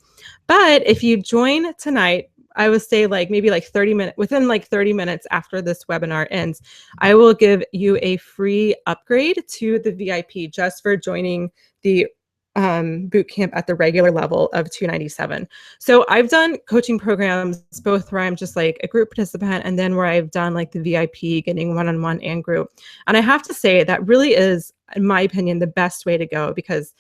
But if you join tonight, I would say maybe 30 minutes, within 30 minutes after this webinar ends, I will give you a free upgrade to the VIP just for joining the boot camp at the regular level of $297. So I've done coaching programs both where I'm just like a group participant, and then where I've done like the VIP, getting one-on-one and group. And I have to say that really is, in my opinion, the best way to go, because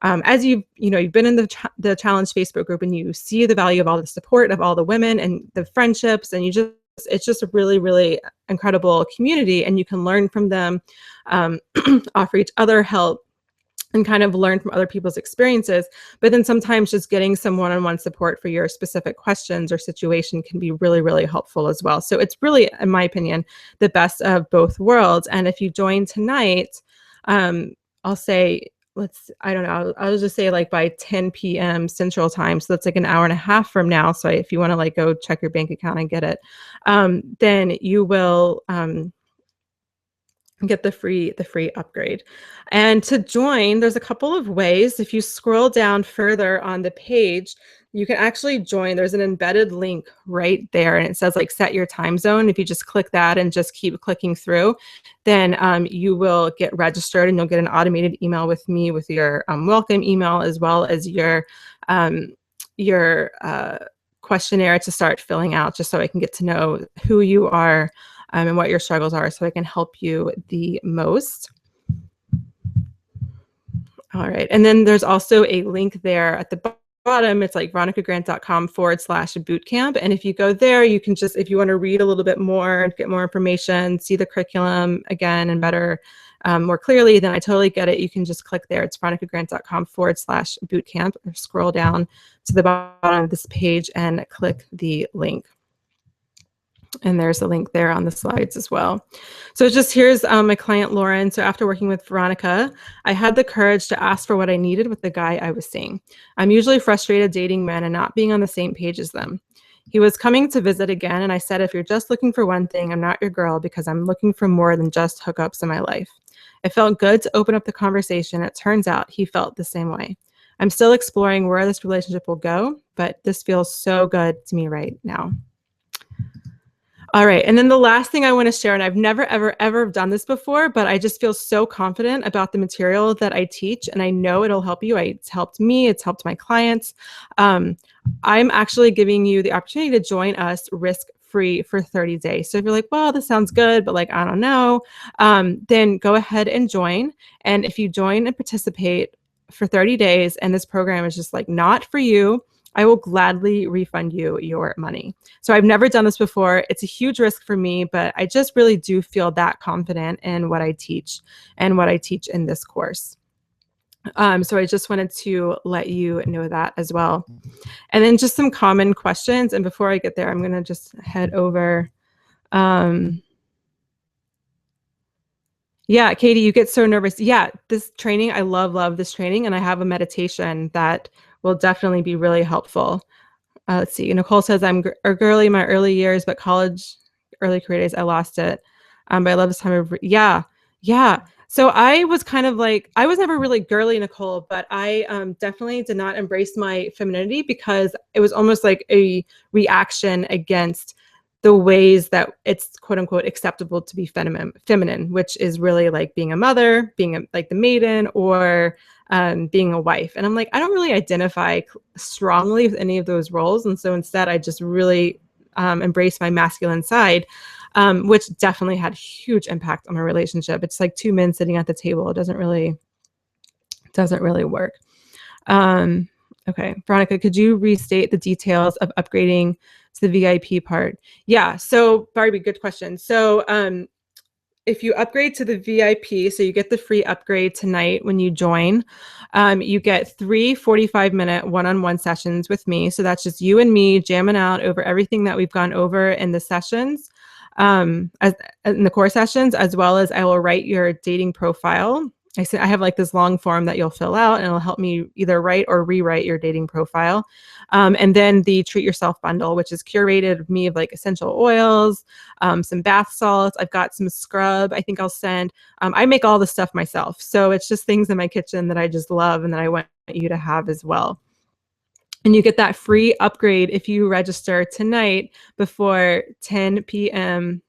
as you've been in the challenge Facebook group and you see the value of all the support of all the women and the friendships, and it's just a really, really incredible community, and you can learn from them, offer each other help, and kind of learn from other people's experiences. But then sometimes just getting some one-on-one support for your specific questions or situation can be really, really helpful as well. So it's really, in my opinion, the best of both worlds. And if you join tonight, I'll say, I don't know, I'll just say by 10 p.m. Central Time. So that's an hour and a half from now. So if you want to go check your bank account and get it, then you will get the free upgrade. And to join, there's a couple of ways. If you scroll down further on the page, you can actually join. There's an embedded link right there, and it says set your time zone. If you just click that and just keep clicking through, then you will get registered, and you'll get an automated email with me with your welcome email, as well as your questionnaire to start filling out, just so I can get to know who you are and what your struggles are, so I can help you the most. All right, and then there's also a link there at the bottom. It's veronicagrant.com/bootcamp. And if you go there, you can just, if you want to read a little bit more, get more information, see the curriculum again and better, more clearly, then I totally get it. You can just click there. It's veronicagrant.com/bootcamp, or scroll down to the bottom of this page and click the link. And there's a link there on the slides as well. So just here's my client, Lauren. So after working with Veronica, I had the courage to ask for what I needed with the guy I was seeing. I'm usually frustrated dating men and not being on the same page as them. He was coming to visit again, and I said, if you're just looking for one thing, I'm not your girl because I'm looking for more than just hookups in my life. It felt good to open up the conversation. It turns out he felt the same way. I'm still exploring where this relationship will go, but this feels so good to me right now. All right, and then the last thing I want to share, and I've never, ever, ever done this before, but I just feel so confident about the material that I teach, and I know it'll help you. It's helped me. It's helped my clients. I'm actually giving you the opportunity to join us risk-free for 30 days. So if you're like, well, this sounds good, but like, I don't know, then go ahead and join. And if you join and participate for 30 days, and this program is just like not for you, I will gladly refund you your money. So I've never done this before. It's a huge risk for me, but I just really do feel that confident in what I teach and what I teach in this course. So I just wanted to let you know that as well. And then just some common questions. And before I get there, I'm going to just head over. Yeah, Katie, you get so nervous. Yeah, this training, I love this training. And I have a meditation that will definitely be really helpful. Let's see. Nicole says, I'm a girly in my early years, but college, early career days, I lost it. But I love this time of, yeah. So I was kind of like, I was never really girly, Nicole, but I definitely did not embrace my femininity because it was almost like a reaction against the ways that it's quote unquote acceptable to be feminine, which is really like being a mother, being like the maiden, or being a wife. And I'm like, I don't really identify strongly with any of those roles. And so instead, I just really embrace my masculine side, which definitely had huge impact on my relationship. It's like two men sitting at the table. It doesn't really work. Okay, Veronica, could you restate the details of upgrading to the VIP part? Yeah, so Barbie, good question. So if you upgrade to the VIP, so you get the free upgrade tonight when you join, you get 3 45-minute one-on-one sessions with me. So that's just you and me jamming out over everything that we've gone over in the sessions, as in the core sessions, as well as I will write your dating profile. I have like this long form that you'll fill out, and it'll help me either write or rewrite your dating profile. And then the Treat Yourself bundle, which is curated of me of like essential oils, some bath salts. I've got some scrub I think I'll send. I make all the stuff myself. So it's just things in my kitchen that I just love and that I want you to have as well. And you get that free upgrade if you register tonight before 10 p.m.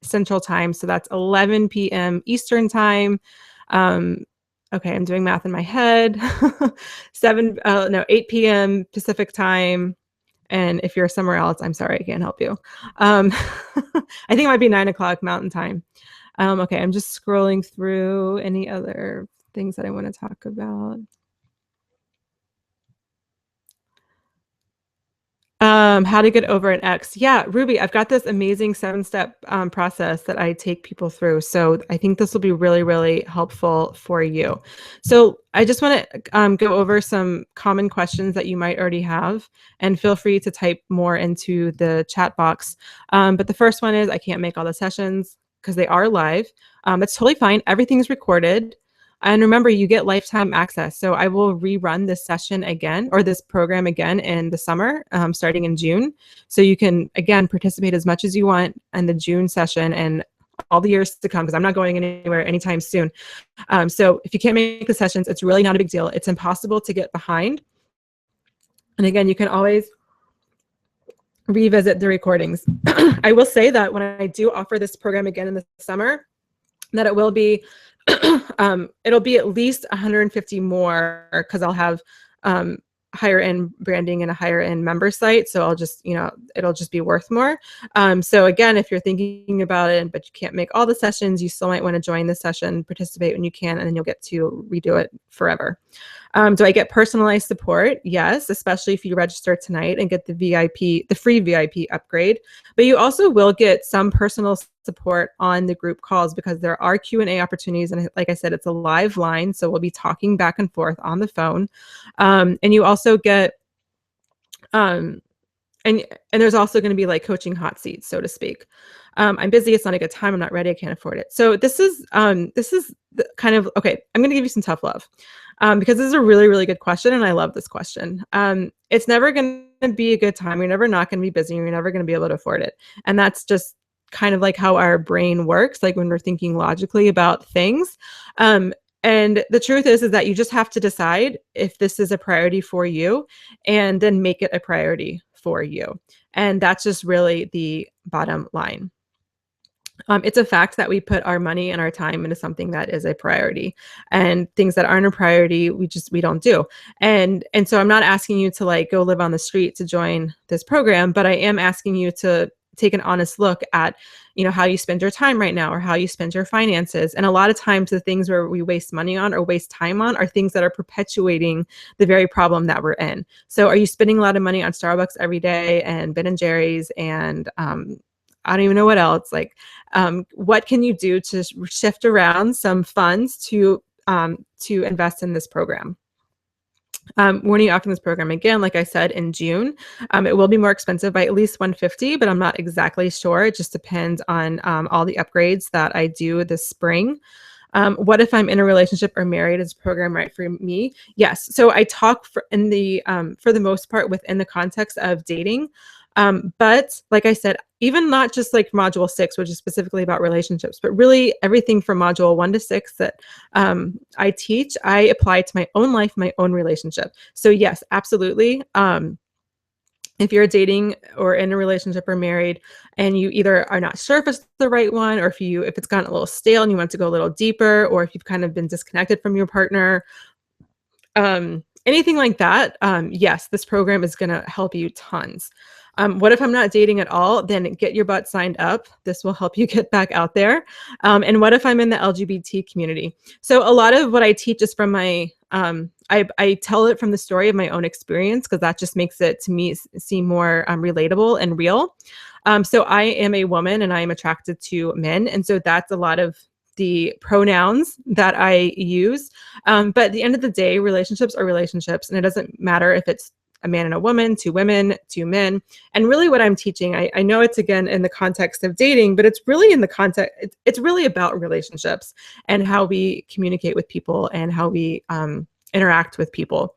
Central Time. So that's 11 p.m. Eastern Time. Okay, I'm doing math in my head. 8 p.m. Pacific Time. And if you're somewhere else, I'm sorry, I can't help you. I think it might be 9 o'clock Mountain Time. Okay, I'm just scrolling through any other things that I want to talk about. How to get over an ex. Yeah, Ruby, I've got this amazing 7-step process that I take people through. So I think this will be really, really helpful for you. So I just want to go over some common questions that you might already have, and feel free to type more into the chat box. But the first one is, I can't make all the sessions because they are live. That's totally fine. Everything's recorded. And remember, you get lifetime access. So I will rerun this session again, or this program again in the summer, starting in June. So you can, again, participate as much as you want in the June session and all the years to come, because I'm not going anywhere anytime soon. So if you can't make the sessions, it's really not a big deal. It's impossible to get behind. And again, you can always revisit the recordings. I will say that when I do offer this program again in the summer, that it will be it'll be at least 150 more, because I'll have higher end branding and a higher end member site. So I'll just, it'll just be worth more. So again, if you're thinking about it, but you can't make all the sessions, you still might want to join the session, participate when you can, and then you'll get to redo it forever. Do I get personalized support? Yes, especially if you register tonight and get the free VIP upgrade. But you also will get some personal support on the group calls, because there are Q&A opportunities. And like I said, it's a live line. So we'll be talking back and forth on the phone. And you also get and there's also going to be like coaching hot seats, so to speak. I'm busy. It's not a good time. I'm not ready. I can't afford it. So this is the kind of, okay, I'm going to give you some tough love, because this is a really, really good question. And I love this question. It's never going to be a good time. You're never not going to be busy. You're never going to be able to afford it. And that's just kind of like how our brain works, like when we're thinking logically about things. And the truth is that you just have to decide if this is a priority for you and then make it a priority for you. And that's just really the bottom line. It's a fact that we put our money and our time into something that is a priority, and things that aren't a priority, we don't do. And so I'm not asking you to like go live on the street to join this program, but I am asking you to take an honest look at, how you spend your time right now or how you spend your finances. And a lot of times the things where we waste money on or waste time on are things that are perpetuating the very problem that we're in. So are you spending a lot of money on Starbucks every day and Ben and Jerry's and I don't even know what else? Like, what can you do to shift around some funds to invest in this program? When are you offering this program again? Like I said, in June. It will be more expensive by at least $150, but I'm not exactly sure. It just depends on all the upgrades that I do this spring. What if I'm in a relationship or married? Is the program right for me? Yes. So I talk for the most part within the context of dating. But like I said, even not just like module 6, which is specifically about relationships, but really everything from module 1 to 6 that I teach, I apply to my own life, my own relationship. So yes, absolutely. If you're dating or in a relationship or married and you either are not sure if it's the right one, or if it's gotten a little stale and you want to go a little deeper, or if you've kind of been disconnected from your partner, anything like that, yes, this program is going to help you tons. What if I'm not dating at all? Then get your butt signed up. This will help you get back out there. And what if I'm in the LGBT community? So a lot of what I teach is from my, I tell it from the story of my own experience, because that just makes it to me seem more relatable and real. So I am a woman and I am attracted to men. And so that's a lot of the pronouns that I use. But at the end of the day, relationships are relationships, and it doesn't matter if it's a man and a woman, two women, two men. And really what I'm teaching, I know it's again in the context of dating, but it's really in the context, it's really about relationships and how we communicate with people and how we interact with people.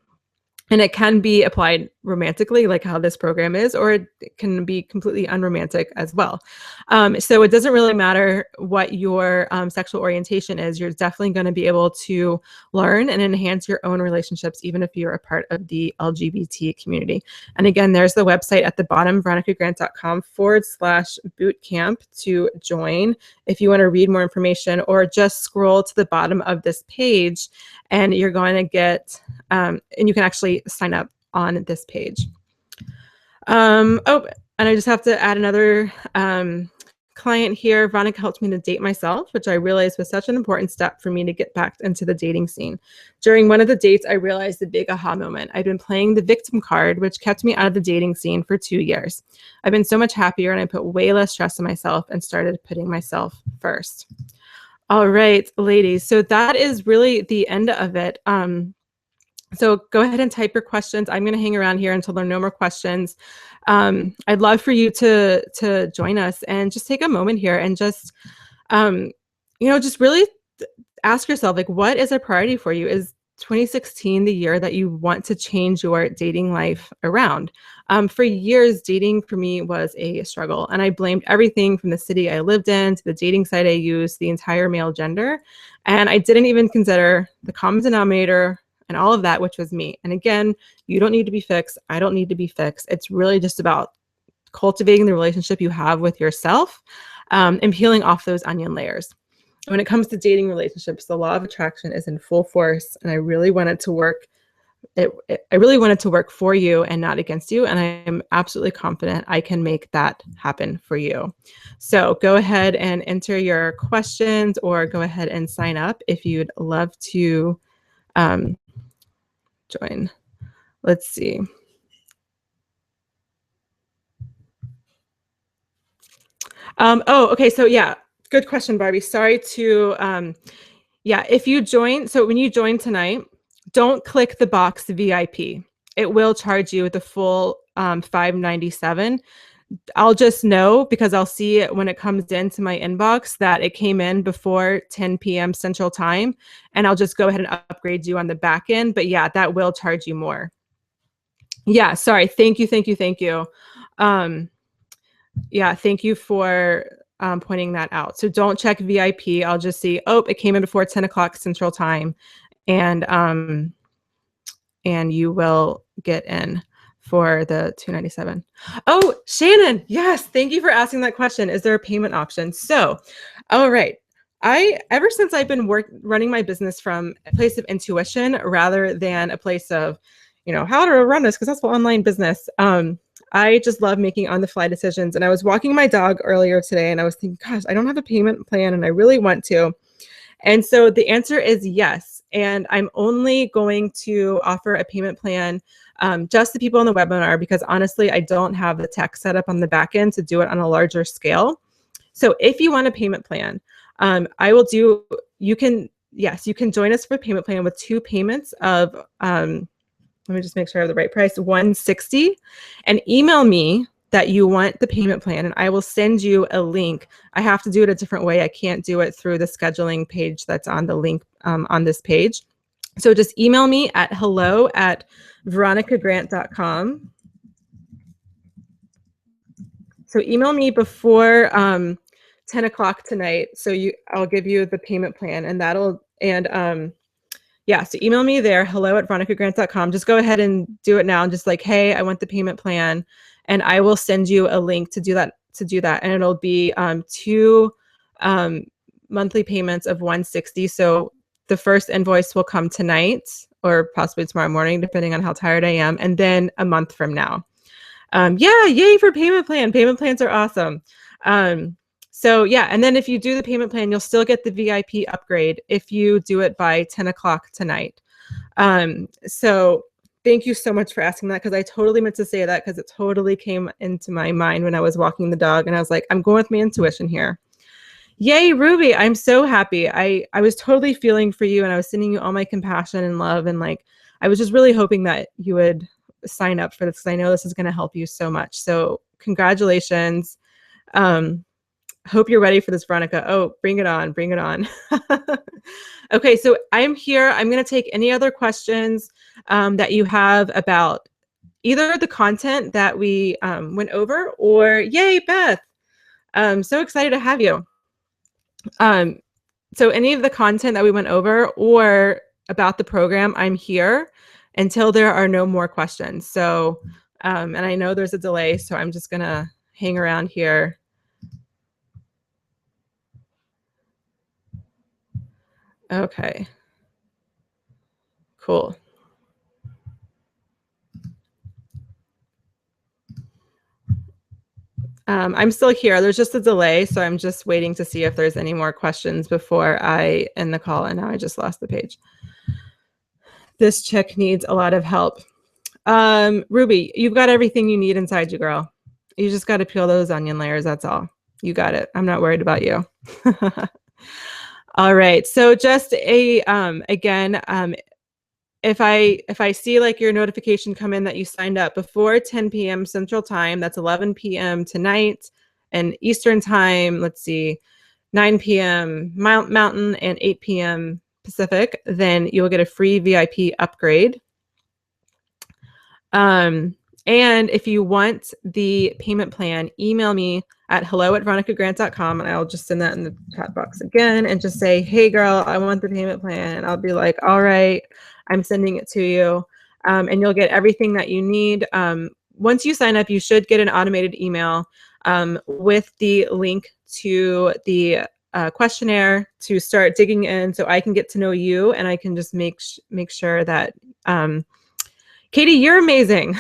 And it can be applied romantically, like how this program is, or it can be completely unromantic as well. So it doesn't really matter what your sexual orientation is. You're definitely going to be able to learn and enhance your own relationships, even if you're a part of the LGBT community. And again, there's the website at the bottom, veronicagrant.com/bootcamp to join if you want to read more information, or just scroll to the bottom of this page and you're going to get, and you can actually sign up on this page. Oh, and I just have to add another client here. Veronica helped me to date myself, which I realized was such an important step for me to get back into the dating scene. During one of the dates, I realized the big aha moment. I'd been playing the victim card, which kept me out of the dating scene for 2 years. I've been so much happier, and I put way less stress on myself and started putting myself first. All right, ladies. So that is really the end of it. So go ahead and type your questions. I'm going to hang around here until there are no more questions. I'd love for you to join us and just take a moment here and just, just really ask yourself, like, what is a priority for you? Is 2016 the year that you want to change your dating life around? For years, dating for me was a struggle, and I blamed everything from the city I lived in to the dating site I used, the entire male gender, and I didn't even consider the common denominator and all of that, which was me. And again, you don't need to be fixed. I don't need to be fixed. It's really just about cultivating the relationship you have with yourself, and peeling off those onion layers. When it comes to dating relationships, the law of attraction is in full force, and I really want it to work. I really want it to work for you and not against you, and I am absolutely confident I can make that happen for you. So go ahead and enter your questions, or go ahead and sign up if you'd love to join. Let's see. Okay. So yeah, good question, Barbie. Sorry to, yeah, if you join, so when you join tonight, don't click the box VIP. It will charge you the full $597. I'll just know because I'll see it when it comes into my inbox that it came in before 10 p.m. Central Time, and I'll just go ahead and upgrade you on the back end. But yeah, that will charge you more. Yeah, sorry. Thank you, thank you, thank you. Yeah, thank you for pointing that out. So don't check VIP. I'll just see, oh, it came in before 10 o'clock Central Time, and you will get in for the $297. Oh, Shannon, yes, thank you for asking that question. Is there a payment option? So, all right. Ever since I've been running my business from a place of intuition rather than a place of, how to run a successful online business, I just love making on-the-fly decisions. And I was walking my dog earlier today and I was thinking, gosh, I don't have a payment plan and I really want to. And so the answer is yes. And I'm only going to offer a payment plan just to people on the webinar because honestly, I don't have the tech set up on the back end to do it on a larger scale. So if you want a payment plan, you can join us for a payment plan with 2 payments of, let me just make sure I have the right price, $160, and email me that you want the payment plan and I will send you a link. I have to do it a different way. I can't do it through the scheduling page that's on the link on this page. So just email me at hello@veronicagrant.com. So email me before 10 o'clock tonight. So I'll give you the payment plan and yeah, so email me there, hello@veronicagrant.com. Just go ahead and do it now. And just like, hey, I want the payment plan. And I will send you a link to do that. And it'll be 2 monthly payments of $160. So the first invoice will come tonight or possibly tomorrow morning, depending on how tired I am. And then a month from now. Yeah, yay for payment plan. Payment plans are awesome. So yeah, and then if you do the payment plan, you'll still get the VIP upgrade if you do it by 10 o'clock tonight. So thank you so much for asking that because I totally meant to say that because it totally came into my mind when I was walking the dog and I was like, I'm going with my intuition here. Yay, Ruby. I'm so happy. I was totally feeling for you and I was sending you all my compassion and love. And like, I was just really hoping that you would sign up for this because I know this is going to help you so much. So congratulations. Hope you're ready for this, Veronica. Oh, bring it on. Bring it on. Okay, so I'm here. I'm going to take any other questions that you have about either the content that we went over or, yay, Beth. I'm so excited to have you. So any of the content that we went over or about the program, I'm here until there are no more questions. So, and I know there's a delay, so I'm just going to hang around here. Okay, cool. I'm still here. There's just a delay, so I'm just waiting to see if there's any more questions before I end the call. And now I just lost the page. This chick needs a lot of help. Ruby, you've got everything you need inside you, girl. You just got to peel those onion layers. That's all. You got it. I'm not worried about you. All right. So just again, if I see like your notification come in that you signed up before 10 p.m. Central Time, that's 11 p.m. tonight, and Eastern Time, let's see, 9 p.m. Mountain and 8 p.m. Pacific, then you'll get a free VIP upgrade. And if you want the payment plan, email me at hello@veronicagrant.com and I'll just send that in the chat box again and just say, hey girl, I want the payment plan. And I'll be like, all right, I'm sending it to you. And you'll get everything that you need. Once you sign up, you should get an automated email with the link to the questionnaire to start digging in so I can get to know you and I can just make sure that Katie, you're amazing.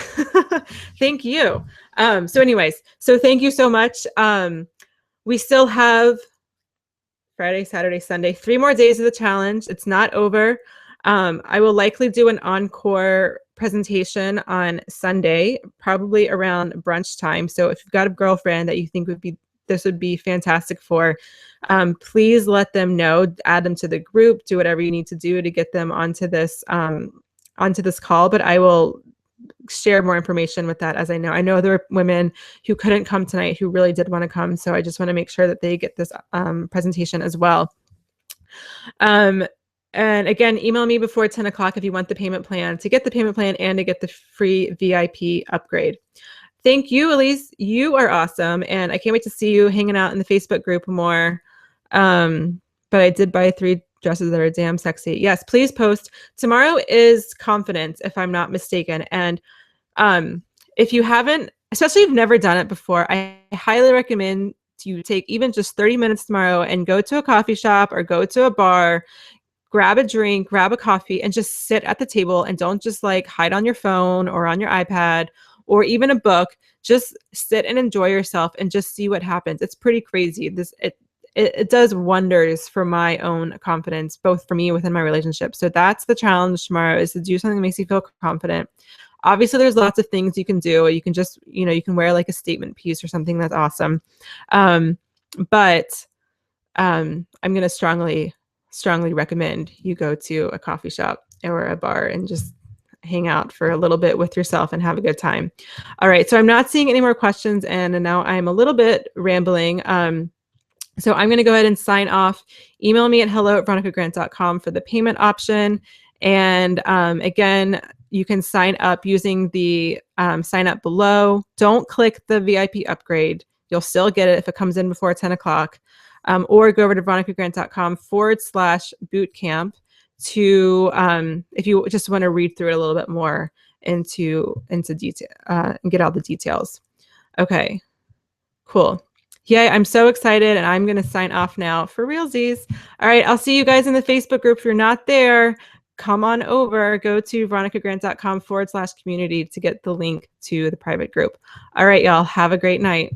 Thank you. So anyways, so thank you so much. We still have Friday, Saturday, Sunday, 3 more days of the challenge. It's not over. I will likely do an encore presentation on Sunday, probably around brunch time. So if you've got a girlfriend that you think this would be fantastic for, please let them know, add them to the group, do whatever you need to do to get them onto this call. But I will share more information with that as I know there were women who couldn't come tonight who really did want to come. So I just want to make sure that they get this presentation as well. And again, email me before 10 o'clock if you want the payment plan, to get the payment plan and to get the free VIP upgrade. Thank you, Elise. You are awesome. And I can't wait to see you hanging out in the Facebook group more. But I did buy 3 dresses that are damn sexy. Yes, please post. Tomorrow is Confidence, if I'm not mistaken. And if you haven't, especially if you've never done it before, I highly recommend you take even just 30 minutes tomorrow and go to a coffee shop or go to a bar, grab a drink, grab a coffee, and just sit at the table, and don't just like hide on your phone or on your iPad or even a book. Just sit and enjoy yourself and just see what happens. It's pretty crazy. It does wonders for my own confidence, both for me within my relationship. So that's the challenge tomorrow, is to do something that makes you feel confident. Obviously, there's lots of things you can do. You can just, you can wear like a statement piece or something. That's awesome. But I'm going to strongly recommend you go to a coffee shop or a bar and just hang out for a little bit with yourself and have a good time. All right. So I'm not seeing any more questions, and now I'm a little bit rambling. So I'm going to go ahead and sign off. Email me at hello@veronicagrant.com for the payment option. And again, you can sign up using the sign up below. Don't click the VIP upgrade. You'll still get it if it comes in before 10 o'clock. Or go over to veronicagrant.com/bootcamp to, if you just want to read through it a little bit more into detail and get all the details. Okay, cool. Yeah, I'm so excited, and I'm going to sign off now for realsies. All right, I'll see you guys in the Facebook group. If you're not there, come on over. Go to veronicagrant.com/community to get the link to the private group. All right, y'all, have a great night.